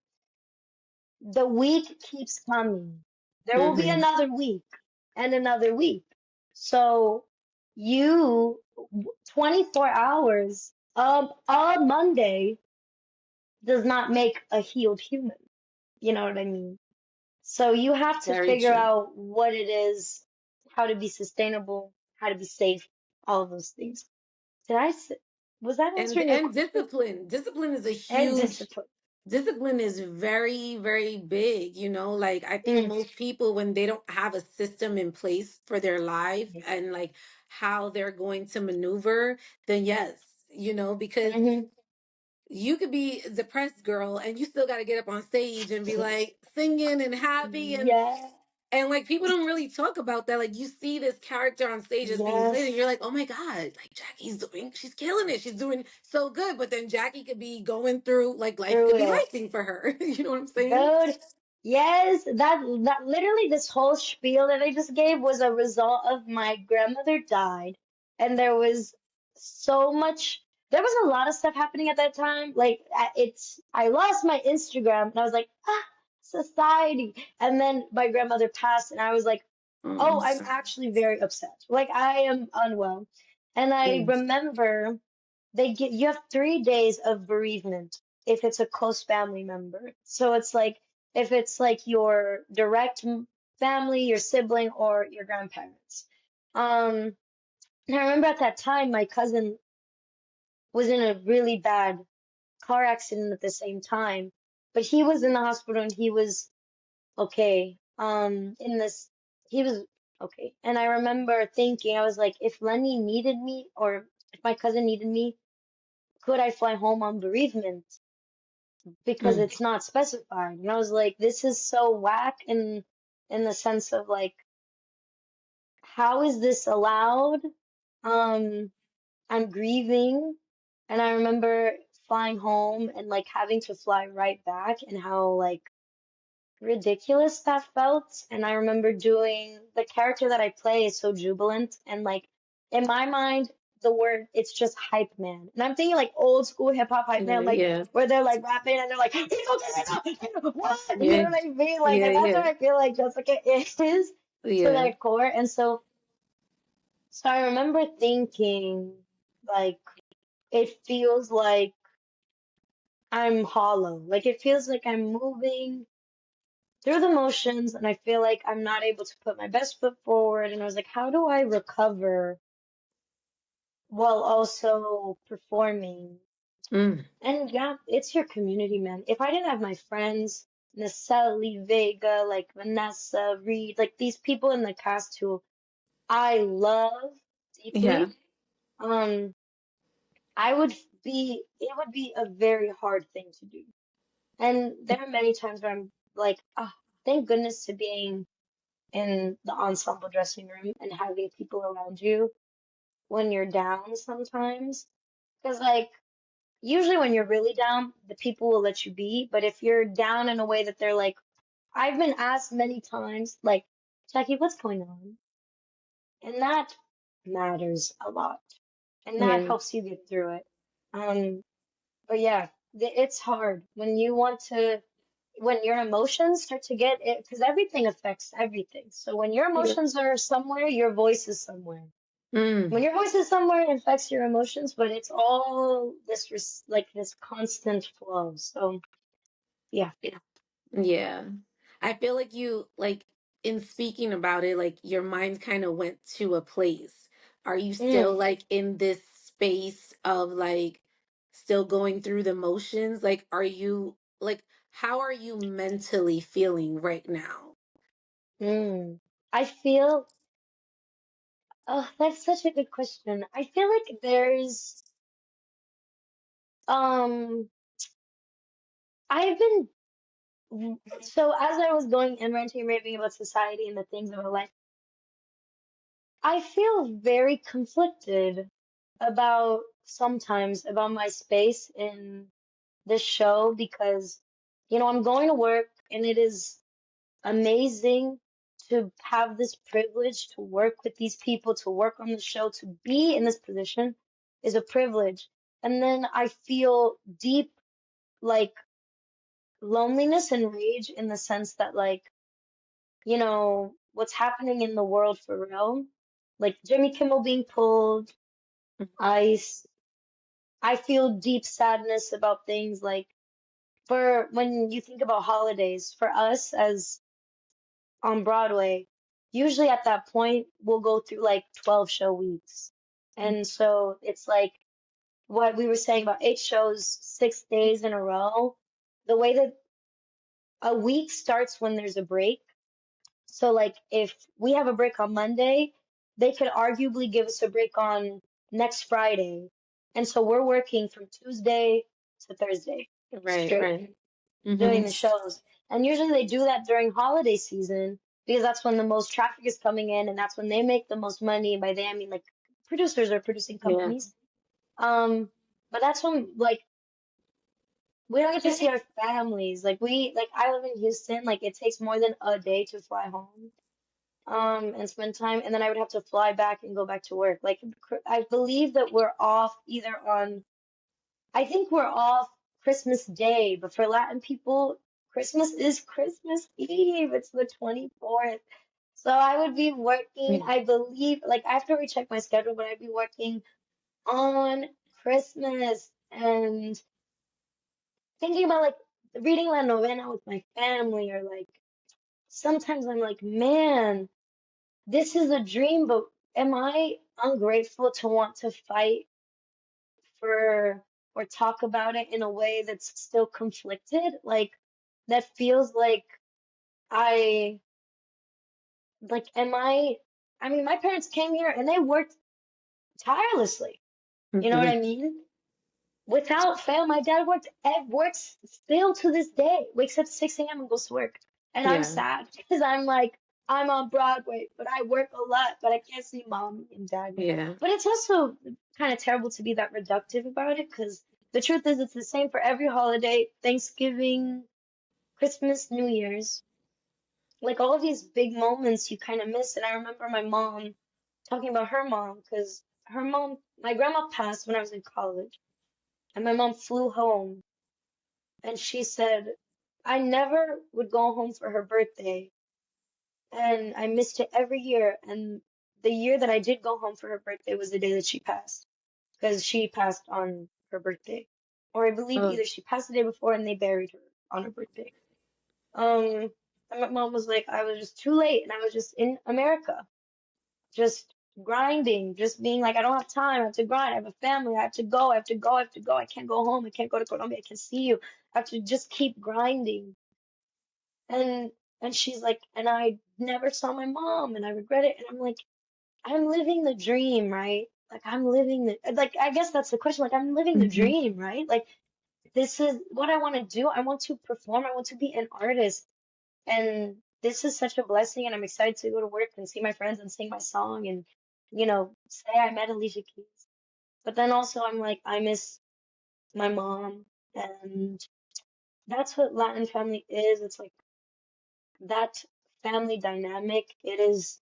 [SPEAKER 6] the week keeps coming. There will be
[SPEAKER 5] Mm-hmm.
[SPEAKER 6] another week and another week. So you 24 hours a Monday does not make a healed human. You know what I mean? So you have to
[SPEAKER 5] Very
[SPEAKER 6] figure
[SPEAKER 5] true.
[SPEAKER 6] out what it is, how to be sustainable, how to be safe, all of those things. Did I s- was that
[SPEAKER 5] And
[SPEAKER 6] answering your
[SPEAKER 5] and
[SPEAKER 6] question?
[SPEAKER 5] discipline. Discipline is a
[SPEAKER 6] And
[SPEAKER 5] huge
[SPEAKER 6] discipline.
[SPEAKER 5] discipline is very, very big, like I think
[SPEAKER 6] Mm,
[SPEAKER 5] most people when they don't have a system in place for their life and like how they're going to maneuver, then yes, because
[SPEAKER 6] mm-hmm.
[SPEAKER 5] you could be a depressed girl and you still got to get up on stage and be like singing and happy
[SPEAKER 6] Yeah.
[SPEAKER 5] and like people don't really talk about that. Like you see this character on stage that's being played, and
[SPEAKER 6] Yes.
[SPEAKER 5] you're like, oh my God, like she's killing it. She's doing so good. But then Jackie could be going through like life
[SPEAKER 6] Through
[SPEAKER 5] could be
[SPEAKER 6] it.
[SPEAKER 5] lifing for her. You know what I'm saying?
[SPEAKER 6] Dude, yes, that literally this whole spiel that I just gave was a result of my grandmother died, and there was a lot of stuff happening at that time. Like I lost my Instagram, and I was like, society. And then my grandmother passed, and I was like,
[SPEAKER 5] Oh,
[SPEAKER 6] oh,
[SPEAKER 5] I'm
[SPEAKER 6] I'm
[SPEAKER 5] sorry.
[SPEAKER 6] actually very upset. Like I am unwell, and I
[SPEAKER 5] Mm.
[SPEAKER 6] remember you have 3 days of bereavement if it's a close family member. So it's like if it's like your direct family, your sibling, or your grandparents. Um, and I remember at that time my cousin was in a really bad car accident at the same time, but he was in the hospital and he was okay. He was okay. And I remember thinking, I was like, if Lenny needed me or if my cousin needed me, could I fly home on bereavement? Because
[SPEAKER 5] Mm.
[SPEAKER 6] it's not specified. And I was like, this is so whack in the sense of like, how is this allowed? Um, I'm grieving. And I remember flying home and like having to fly right back and how like ridiculous that felt. And I remember doing the character that I play is so jubilant and like in my mind the word it's just hype man. And I'm thinking like old school hip hop hype man,
[SPEAKER 5] Yeah,
[SPEAKER 6] like
[SPEAKER 5] yeah,
[SPEAKER 6] where they're like rapping and they're like, he's okay right now, what? You know
[SPEAKER 5] yeah,
[SPEAKER 6] what I mean? Like
[SPEAKER 5] yeah,
[SPEAKER 6] and that's
[SPEAKER 5] yeah,
[SPEAKER 6] what I feel like Jessica is to
[SPEAKER 5] yeah.
[SPEAKER 6] their core. And so I remember thinking like it feels like I'm hollow. Like it feels like I'm moving through the motions and I feel like I'm not able to put my best foot forward. And I was like, how do I recover while also performing?
[SPEAKER 5] Mm.
[SPEAKER 6] And yeah, it's your community, man. If I didn't have my friends, Naceli, Vega, like Vanessa, Reed, like these people in the cast who I love
[SPEAKER 5] Yeah.
[SPEAKER 6] deeply, um, I would it would be a very hard thing to do. And there are many times where I'm like, oh, thank goodness to being in the ensemble dressing room and having people around you when you're down sometimes. Because, like, usually when you're really down, the people will let you be. But if you're down in a way that they're like, I've been asked many times, like, Jackie, what's going on? And that matters a lot, and that
[SPEAKER 5] Yeah.
[SPEAKER 6] helps you get through it. But yeah, it's hard when you want to, when your emotions start to get it, because everything affects everything. So when your
[SPEAKER 5] Yeah.
[SPEAKER 6] emotions are somewhere, your voice is somewhere. When
[SPEAKER 5] Mm.
[SPEAKER 6] your voice is somewhere, it affects your emotions, but it's all this like this constant flow. So yeah.
[SPEAKER 5] Yeah. I feel like you like in speaking about it, like your mind kind of went to a place. Are you still
[SPEAKER 6] Mm,
[SPEAKER 5] like in this space of like still going through the motions? Like are you like how are you mentally feeling right now?
[SPEAKER 6] mm. I feel, oh, that's such a good question. I feel like there's, um, I've been, so as I was going and ranting and raving about society and the things of my life, I feel very conflicted about sometimes about my space in this show because, I'm going to work and it is amazing to have this privilege to work with these people, to work on the show, to be in this position is a privilege. And then I feel deep, like, loneliness and rage in the sense that, like, what's happening in the world for real. Like Jimmy Kimmel being pulled, ICE. I feel deep sadness about things like for when you think about holidays, for us as on Broadway, usually at that point we'll go through like 12 show weeks. And so it's like what we were saying about 8 shows, 6 days in a row. The way that a week starts when there's a break. So like if we have a break on Monday, they could arguably give us a break on next Friday. And so we're working from Tuesday to Thursday
[SPEAKER 5] Right,
[SPEAKER 6] straight
[SPEAKER 5] right.
[SPEAKER 6] doing
[SPEAKER 5] Mm-hmm.
[SPEAKER 6] the shows. And usually they do that during holiday season because that's when the most traffic is coming in and that's when they make the most money. And by they, I mean like producers or producing
[SPEAKER 5] Yeah.
[SPEAKER 6] companies. But that's when like we don't get to see our families. Like I live in Houston, like it takes more than a day to fly home. And spend time, and then I would have to fly back and go back to work. Like, I believe that we're off either on, I think we're off Christmas Day, but for Latin people, Christmas is Christmas Eve. It's the 24th. So I would be working,
[SPEAKER 5] Yeah.
[SPEAKER 6] I believe, like, I have to recheck my schedule, but I'd be working on Christmas and thinking about, like, reading La Novena with my family, or, like, sometimes I'm like, man. This is a dream, but am I ungrateful to want to fight for or talk about it in a way that's still conflicted? Like, that feels like I, like, I mean, my parents came here and they worked tirelessly. You know what
[SPEAKER 5] Mm-hmm.
[SPEAKER 6] I mean? Without fail, my dad works still to this day. Wakes up 6 a.m. and goes to work. And I'm
[SPEAKER 5] Yeah.
[SPEAKER 6] sad because I'm like, I'm on Broadway, but I work a lot, but I can't see mommy and daddy.
[SPEAKER 5] Yeah.
[SPEAKER 6] But it's also kind of terrible to be that reductive about it because the truth is it's the same for every holiday, Thanksgiving, Christmas, New Year's. Like all of these big moments you kind of miss. And I remember my mom talking about her mom because my grandma passed when I was in college. And my mom flew home and she said, I never would go home for her birthday. And I missed it every year. And the year that I did go home for her birthday was the day that she passed. Because she passed on her birthday. Or I believe
[SPEAKER 5] Oh,
[SPEAKER 6] either she passed the day before and they buried her on her birthday. Um, and my mom was like, I was just too late and I was just in America. Just grinding, just being like, I don't have time, I have to grind, I have a family, I have to go, I have to go, I have to go, I can't go home, I can't go to Colombia, I can't see you, I have to just keep grinding. And she's like, and I never saw my mom and I regret it. And I'm like, I'm living the dream, right? Like I'm living the like I guess that's the question. Like I'm living the
[SPEAKER 5] mhm.
[SPEAKER 6] dream, right? Like this is what I want to do. I want to perform, I want to be an artist. And this is such a blessing, and I'm excited to go to work and see my friends and sing my song and, say I met Alicia Keys. But then also I'm like, I miss my mom, and that's what Latin family is. It's like that family dynamic. It is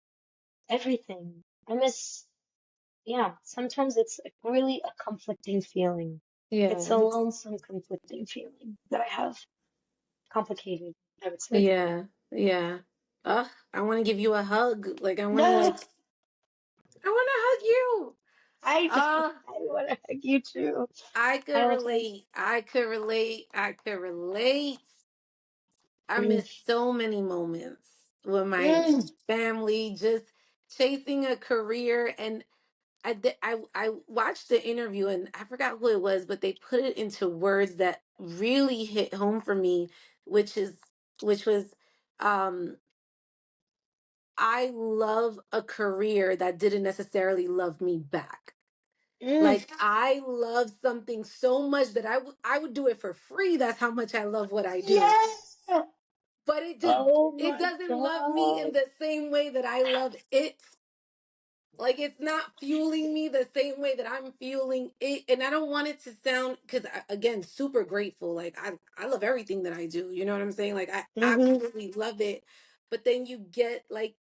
[SPEAKER 6] everything. I miss. yeah, sometimes it's really a conflicting feeling. It's
[SPEAKER 5] Yeah.
[SPEAKER 6] a lonesome, conflicting feeling that I have. Complicated, I would say.
[SPEAKER 5] Yeah. Yeah. I want to give you a hug. Like
[SPEAKER 6] No,
[SPEAKER 5] I want to hug you.
[SPEAKER 6] I
[SPEAKER 5] Uh,
[SPEAKER 6] I want to hug you too.
[SPEAKER 5] I
[SPEAKER 6] I
[SPEAKER 5] could
[SPEAKER 6] want to.
[SPEAKER 5] relate. I could relate. I could relate. I
[SPEAKER 6] Mm,
[SPEAKER 5] miss so many moments with my
[SPEAKER 6] mm,
[SPEAKER 5] family, just chasing a career. And I watched the interview and I forgot who it was, but they put it into words that really hit home for me, which is which was um I love a career that didn't necessarily love me back.
[SPEAKER 6] mm.
[SPEAKER 5] Like I love something so much that I would do it for free. That's how much I love what I do.
[SPEAKER 6] Yes.
[SPEAKER 5] But
[SPEAKER 6] Oh
[SPEAKER 5] it
[SPEAKER 6] my
[SPEAKER 5] doesn't love me in
[SPEAKER 6] God.
[SPEAKER 5] the same way that I love it. Like it's not fueling me the same way that I'm fueling it. And I don't want it to sound, because again, super grateful. Like I love everything that I do. You know what I'm saying? Like I
[SPEAKER 6] Hmm.
[SPEAKER 5] absolutely love it. But then you get like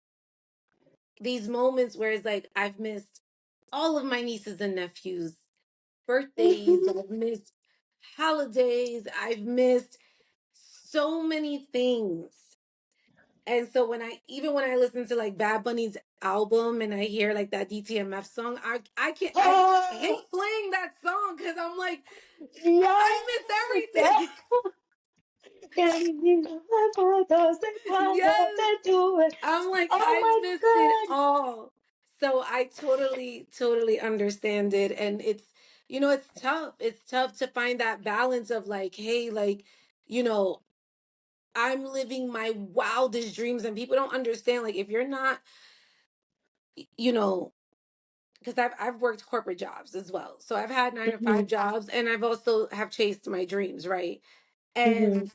[SPEAKER 5] these moments where it's like I've missed all of my nieces and nephews' birthdays. I've missed holidays. I've missed so many things. And so when I listen to like Bad Bunny's album and I hear like that DTMF song, I
[SPEAKER 6] Oh,
[SPEAKER 5] hate playing that song because I'm like, I
[SPEAKER 6] yes.
[SPEAKER 5] miss everything. Yes. I'm like,
[SPEAKER 6] Oh
[SPEAKER 5] I've
[SPEAKER 6] my
[SPEAKER 5] missed it
[SPEAKER 6] God.
[SPEAKER 5] all. So I totally understand it. And it's tough. It's tough to find that balance of like, hey, like, you know, I'm living my wildest dreams and people don't understand. Like, if you're not, you know, because I've worked corporate jobs as well. So I've had 9 to 5
[SPEAKER 6] Hmm.
[SPEAKER 5] jobs and I've also have chased my dreams, right?
[SPEAKER 6] Hmm.
[SPEAKER 5] And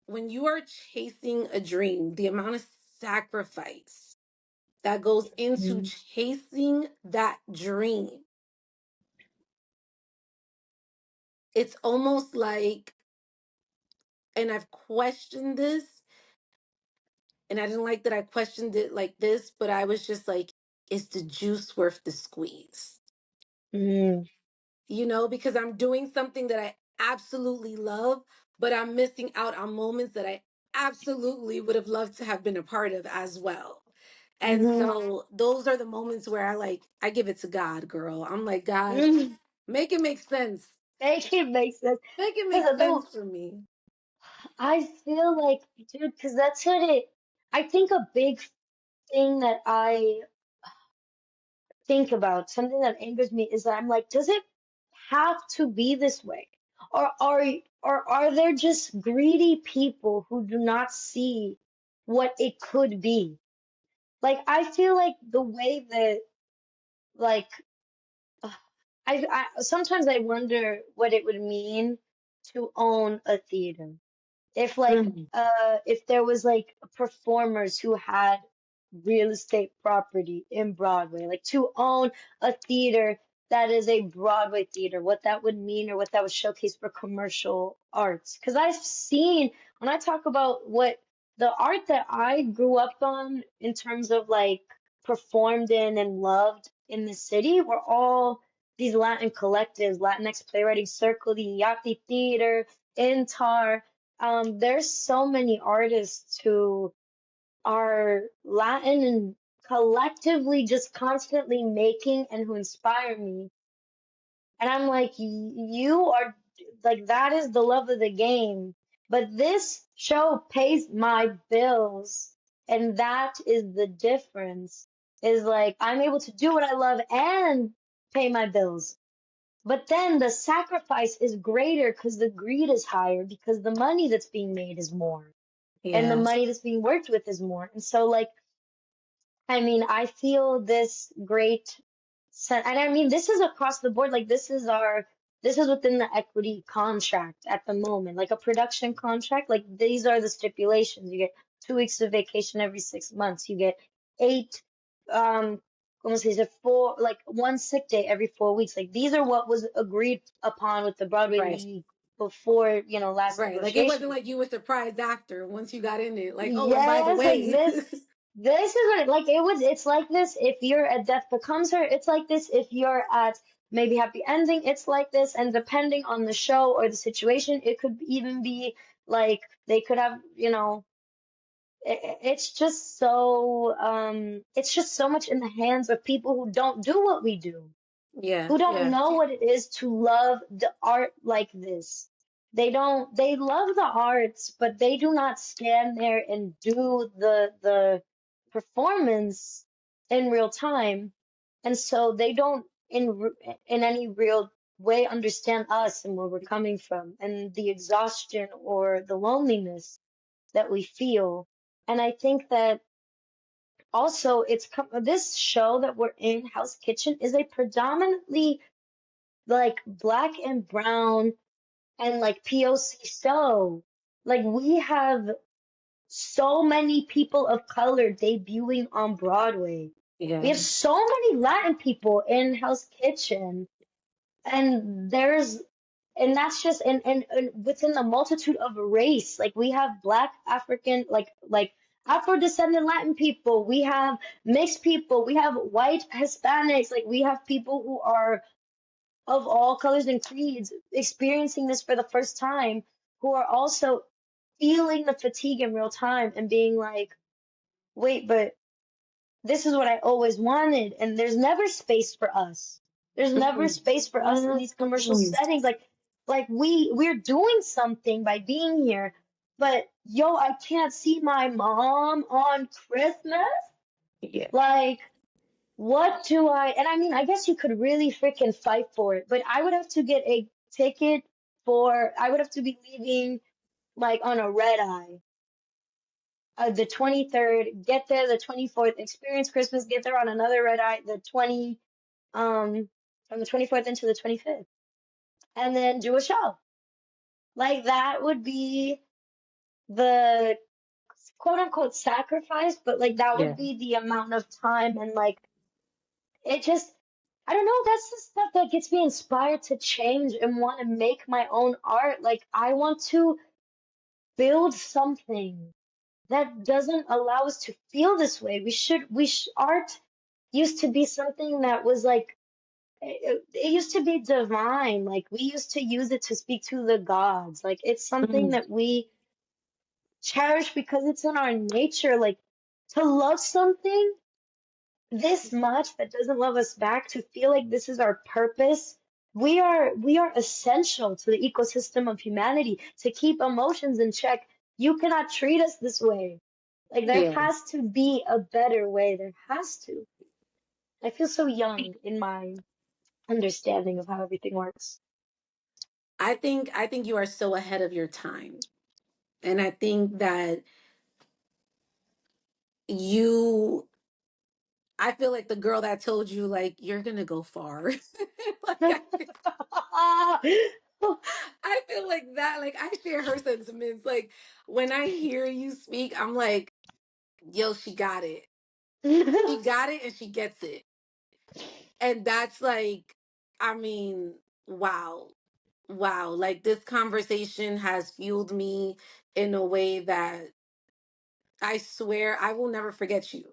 [SPEAKER 5] when you are chasing a dream, the amount of sacrifice that goes into
[SPEAKER 6] Hmm.
[SPEAKER 5] chasing that dream, it's almost like, and I've questioned this, and I didn't like that I questioned it like this, but I was just like, is the juice worth the squeeze?
[SPEAKER 6] Hmm.
[SPEAKER 5] Because I'm doing something that I absolutely love, but I'm missing out on moments that I absolutely would have loved to have been a part of as well. And
[SPEAKER 6] Hmm.
[SPEAKER 5] so those are the moments where I give it to God, girl. I'm like, God,
[SPEAKER 6] Hmm.
[SPEAKER 5] make it make sense.
[SPEAKER 6] Make it make sense.
[SPEAKER 5] Make it make
[SPEAKER 6] Because
[SPEAKER 5] sense
[SPEAKER 6] though
[SPEAKER 5] for me.
[SPEAKER 6] I feel like, dude, because that's what I think a big thing that I think about, something that angers me is that I'm like, does it have to be this way? Or are there just greedy people who do not see what it could be? Like I feel like the way that like ugh, I sometimes I wonder what it would mean to own a theater.
[SPEAKER 5] Mhm.
[SPEAKER 6] If there was like performers who had real estate property in Broadway, like to own a theater that is a Broadway theater, what that would mean or what that would showcase for commercial arts. Because I've seen, when I talk about what the art that I grew up on in terms of like performed in and loved in the city were all these Latin collectives, Latinx Playwriting Circle, the Yachty Theater, INTAR. There's so many artists who are Latin and collectively just constantly making and who inspire me. And I'm like, you are like, that is the love of the game. But this show pays my bills. And that is the difference. Is like, I'm able to do what I love and pay my bills. But then the sacrifice is greater because the greed is higher because the money that's being made is more and the
[SPEAKER 5] Yeah.
[SPEAKER 6] money that's being worked with is more. And so like, I mean, I feel this great sense, and I mean, this is across the board. Like this is within the equity contract at the moment, like a production contract. Like these are the stipulations. You get 2 weeks of vacation every 6 months. You get eight, como se dice, four, like one sick day every 4 weeks. Like these are what was agreed upon with the Broadway
[SPEAKER 5] Right.
[SPEAKER 6] League before, last
[SPEAKER 5] Right. Like it wasn't
[SPEAKER 6] negotiation.
[SPEAKER 5] like you were surprised after once you got in it. Like, oh, and by the
[SPEAKER 6] Yes, like
[SPEAKER 5] way.
[SPEAKER 6] this. This is what like it was. It's like this if you're at Death Becomes Her. It's like this if you're at maybe Happy Ending. It's like this, and depending on the show or the situation, it could even be like they could have, it's just it's just so much in the hands of people who don't do what we do,
[SPEAKER 5] Yeah,
[SPEAKER 6] who don't
[SPEAKER 5] yeah,
[SPEAKER 6] know what it is to love the art like this. They love the arts, but they do not stand there and do the performance in real time. And so they don't in any real way understand us and where we're coming from and the exhaustion or the loneliness that we feel. And I think that also this show that we're in, House Kitchen, is a predominantly like black and brown and like POC show. Like we have so many people of color debuting on Broadway. We
[SPEAKER 5] yeah,
[SPEAKER 6] have so many Latin people in House Kitchen, and that's just and within the multitude of race, like we have black African, like Afro descendant Latin people, we have mixed people, we have white Hispanics, like we have people who are of all colors and creeds experiencing this for the first time, who are also feeling the fatigue in real time and being like, wait, but this is what I always wanted. And there's never space for us. There's never
[SPEAKER 5] mm,
[SPEAKER 6] space for us in these commercial
[SPEAKER 5] mm,
[SPEAKER 6] settings. Like we're doing something by being here, but yo, I can't see my mom on Christmas.
[SPEAKER 5] yeah,
[SPEAKER 6] Like, what do and I mean, I guess you could really freaking fight for it, but I would have to get a ticket I would have to be leaving like on a red eye, the 23rd, get there the 24th, experience Christmas, get there on another red eye, um, from the 24th into the 25th, and then do a show. Like that would be the quote unquote sacrifice, but like that
[SPEAKER 5] yeah.
[SPEAKER 6] would be the amount of time and like it just, I don't know, that's the stuff that gets me inspired to change and want to make my own art. Like, I want to build something that doesn't allow us to feel this way. Art used to be something that was like, it used to be divine. Like, we used to use it to speak to the gods. Like, it's something
[SPEAKER 5] Mm,
[SPEAKER 6] that we cherish because it's in our nature. Like, to love something this much that doesn't love us back, to feel like this is our purpose. We are essential to the ecosystem of humanity to keep emotions in check. You cannot treat us this way. Like there
[SPEAKER 5] yeah.
[SPEAKER 6] has to be a better way. There has to. I feel so young in my understanding of how everything works.
[SPEAKER 5] I think you are so ahead of your time. And I think that you I feel like the girl that told you like you're gonna go far. Like I feel like that. Like I share her sentiments. Like when I hear you speak, I'm like, yo, she got it. She got it and she gets it. And that's like, I mean, wow. Wow. Like this conversation has fueled me in a way that I swear I will never forget you.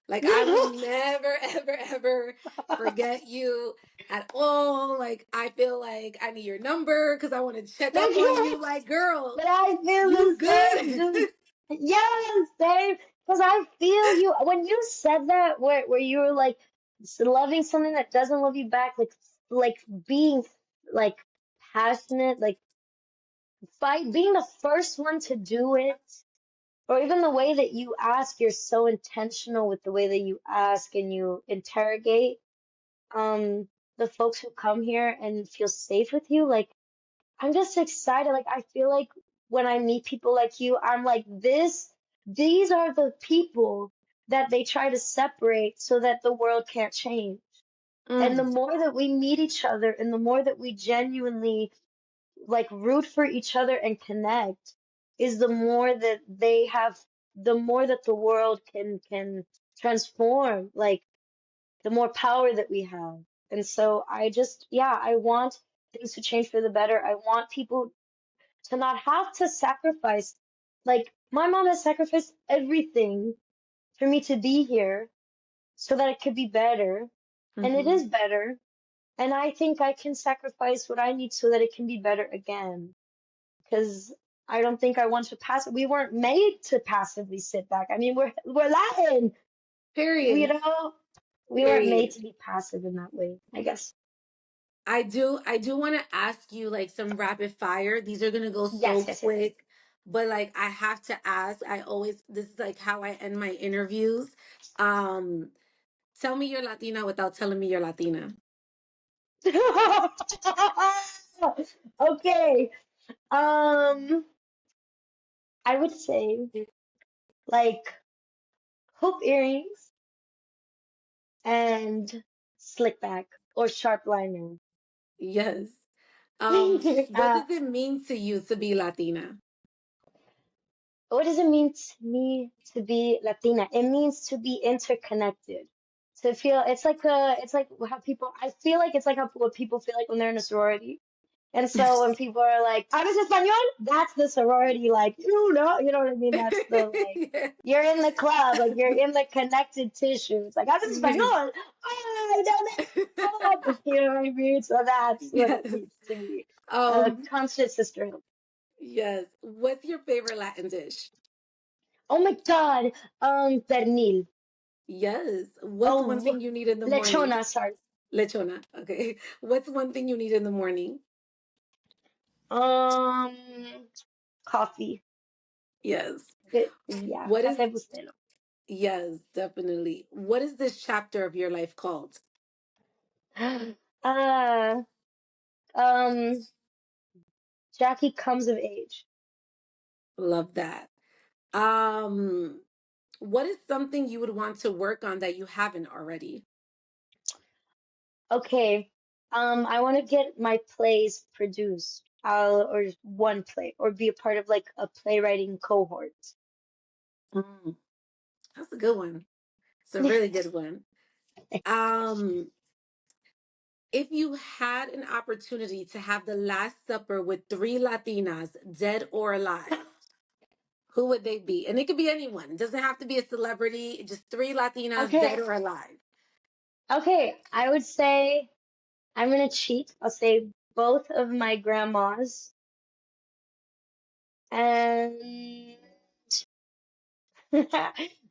[SPEAKER 5] Like I will never, ever, ever forget you at all. Like I feel like I need your number because I want to check up on you.
[SPEAKER 6] Yes,
[SPEAKER 5] Like, girl,
[SPEAKER 6] but I feel
[SPEAKER 5] you
[SPEAKER 6] the same,
[SPEAKER 5] good?
[SPEAKER 6] dude. Yes, same. Because I feel you when you said that, where you were like loving something that doesn't love you back, like being like passionate, like being the first one to do it, or even the way that you ask, you're so intentional with the way that you ask and you interrogate the folks who come here and feel safe with you. Like I'm just excited. Like I feel like when I meet people like you, I'm like these are the people that they try to separate so that the world can't change. And the
[SPEAKER 5] Mm,
[SPEAKER 6] more that we meet each other and the more that we genuinely like root for each other and connect is the more that the more that the world can transform, like the more power that we have. And so yeah, I want things to change for the better. I want people to not have to sacrifice. Like my mom has sacrificed everything for me to be here so that it could be better. And it
[SPEAKER 5] Hmm.
[SPEAKER 6] is better. And I think I can sacrifice what I need so that it can be better again. Because I don't think I want to pass. We weren't made to passively sit back. I mean, we're Latin, you
[SPEAKER 5] Period.
[SPEAKER 6] know. We weren't made
[SPEAKER 5] Period.
[SPEAKER 6] to be passive in that way, I guess.
[SPEAKER 5] I do want to ask you like some rapid fire. These are gonna go so
[SPEAKER 6] Yes, yes, yes.
[SPEAKER 5] quick, but like I have to ask. This is like how I end my interviews. Um, Tell me you're Latina without telling me you're Latina.
[SPEAKER 6] Okay. Um, I would say like hoop earrings and slick back or sharp liner.
[SPEAKER 5] Yes. What
[SPEAKER 6] uh,
[SPEAKER 5] does it mean to you to be Latina?
[SPEAKER 6] what does it mean to me to be Latina? It means to be interconnected. To feel it's like how people I feel like it's like how what people feel like when they're in a sorority. And so when people are like, "Hablas español?" That's the sorority, like, you know what I mean? That's the like,
[SPEAKER 5] Yeah.
[SPEAKER 6] you're in the club, like you're in the connected tissue. It's like, "Hablas español?" Oh, no, that's you know what I mean? So that's what it
[SPEAKER 5] Yes.
[SPEAKER 6] means to me.
[SPEAKER 5] Um,
[SPEAKER 6] Constant sisterhood.
[SPEAKER 5] yes. What's your favorite Latin dish?
[SPEAKER 6] Oh my God, pernil.
[SPEAKER 5] Yes. What's one
[SPEAKER 6] Oh,
[SPEAKER 5] thing you need in the morning?
[SPEAKER 6] lechona, sorry.
[SPEAKER 5] Lechona. Okay. What's one thing you need in the morning?
[SPEAKER 6] Um, coffee.
[SPEAKER 5] Yes.
[SPEAKER 6] Good. Yeah,
[SPEAKER 5] What is,
[SPEAKER 6] café bustelo.
[SPEAKER 5] yes, definitely. What is this chapter of your life called?
[SPEAKER 6] Uh, um, Jackie comes of age.
[SPEAKER 5] Love that. Um, what is something you would want to work on that you haven't already?
[SPEAKER 6] Okay, I want to get my plays produced, or just one play, or be a part of like a playwriting cohort.
[SPEAKER 5] Mm, that's a good one. It's a really good one. Um, if you had an opportunity to have the Last Supper with three Latinas, dead or alive, who would they be? And it could be anyone. It doesn't have to be a celebrity. Just three Latinas, dead
[SPEAKER 6] Okay,
[SPEAKER 5] or alive.
[SPEAKER 6] okay, I would say I'm gonna cheat. I'll say both of my grandmas and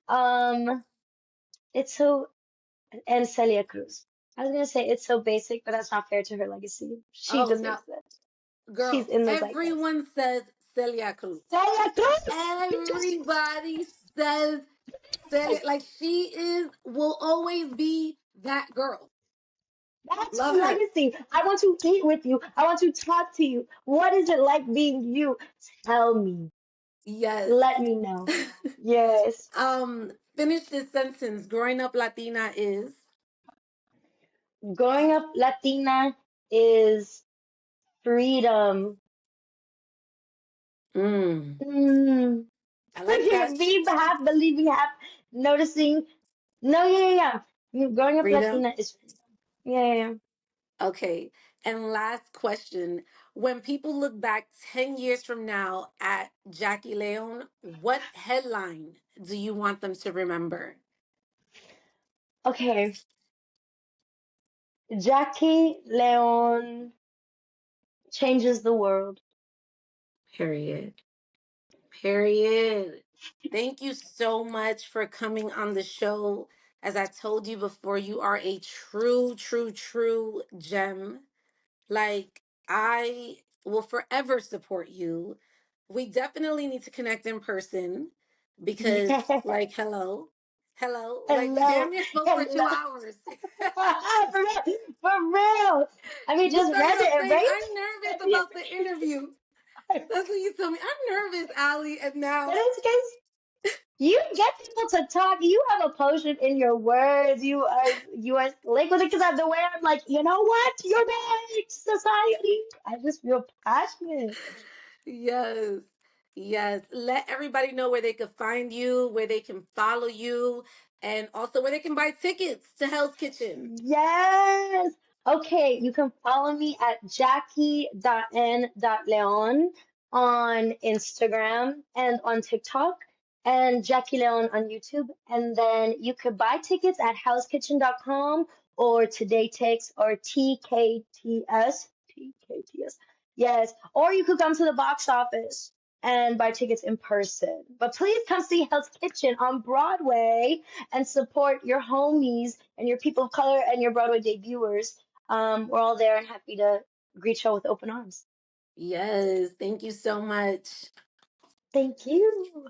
[SPEAKER 6] um, it's so and Celia Cruz. I was gonna say it's so basic, but that's not fair to her legacy. She
[SPEAKER 5] Oh no,
[SPEAKER 6] deserves it. She's
[SPEAKER 5] girl!
[SPEAKER 6] in the zeitgeist.
[SPEAKER 5] Everyone says Celia Cruz.
[SPEAKER 6] Celia Cruz!
[SPEAKER 5] Everybody says Celia. Like she is, will always be that girl.
[SPEAKER 6] That's
[SPEAKER 5] Love
[SPEAKER 6] her
[SPEAKER 5] her.
[SPEAKER 6] legacy. I want to eat with you. I want to talk to you. What is it like being you? Tell me.
[SPEAKER 5] Yes.
[SPEAKER 6] Let me know. Yes.
[SPEAKER 5] Finish this sentence. Growing up Latina is.
[SPEAKER 6] Growing up Latina is freedom.
[SPEAKER 5] Mm,
[SPEAKER 6] Mm.
[SPEAKER 5] I like that.
[SPEAKER 6] Being half believing, half noticing. No, yeah, yeah, yeah. Growing up
[SPEAKER 5] Freedom.
[SPEAKER 6] Latina is freedom. Yeah, yeah,
[SPEAKER 5] Okay. And last question. When people look back 10 years from now at Jackie León, what headline do you want them to remember?
[SPEAKER 6] yeah. Okay. Jackie Leon changes the world.
[SPEAKER 5] Period. Period. Thank you so much for coming on the show. As I told you before, you are a true, true, true gem. Like, I will forever support you. We definitely need to connect in person because, like, hello, hello, like, we
[SPEAKER 6] Hello,
[SPEAKER 5] damn near spoke for
[SPEAKER 6] hello.
[SPEAKER 5] 2 hours.
[SPEAKER 6] For real, for real. I mean,
[SPEAKER 5] You
[SPEAKER 6] just
[SPEAKER 5] started
[SPEAKER 6] read
[SPEAKER 5] off
[SPEAKER 6] it,
[SPEAKER 5] saying,
[SPEAKER 6] right?
[SPEAKER 5] I'm nervous about the interview. That's what you told me. I'm nervous, Allie. And
[SPEAKER 6] But
[SPEAKER 5] now,
[SPEAKER 6] it's because you get people to talk. You have a potion in your words. You are slick with it. Because the way I'm like, you know what? You're right, society. I just feel passionate.
[SPEAKER 5] yes, yes. Let everybody know where they can find you, where they can follow you, and also where they can buy tickets to Hell's Kitchen.
[SPEAKER 6] Yes. Okay, you can follow me at jackie.n.leon on Instagram and on TikTok. and Jackie León on YouTube. And then you could buy tickets at housekitchen.com or Today Takes or TKTS. TKTS. Yes. Or you could come to the box office and buy tickets in person. But please come see Hell's Kitchen on Broadway and support your homies and your people of color and your Broadway debuters. We're all there and happy to greet y'all with open arms.
[SPEAKER 5] Yes, thank you so much.
[SPEAKER 6] Thank you.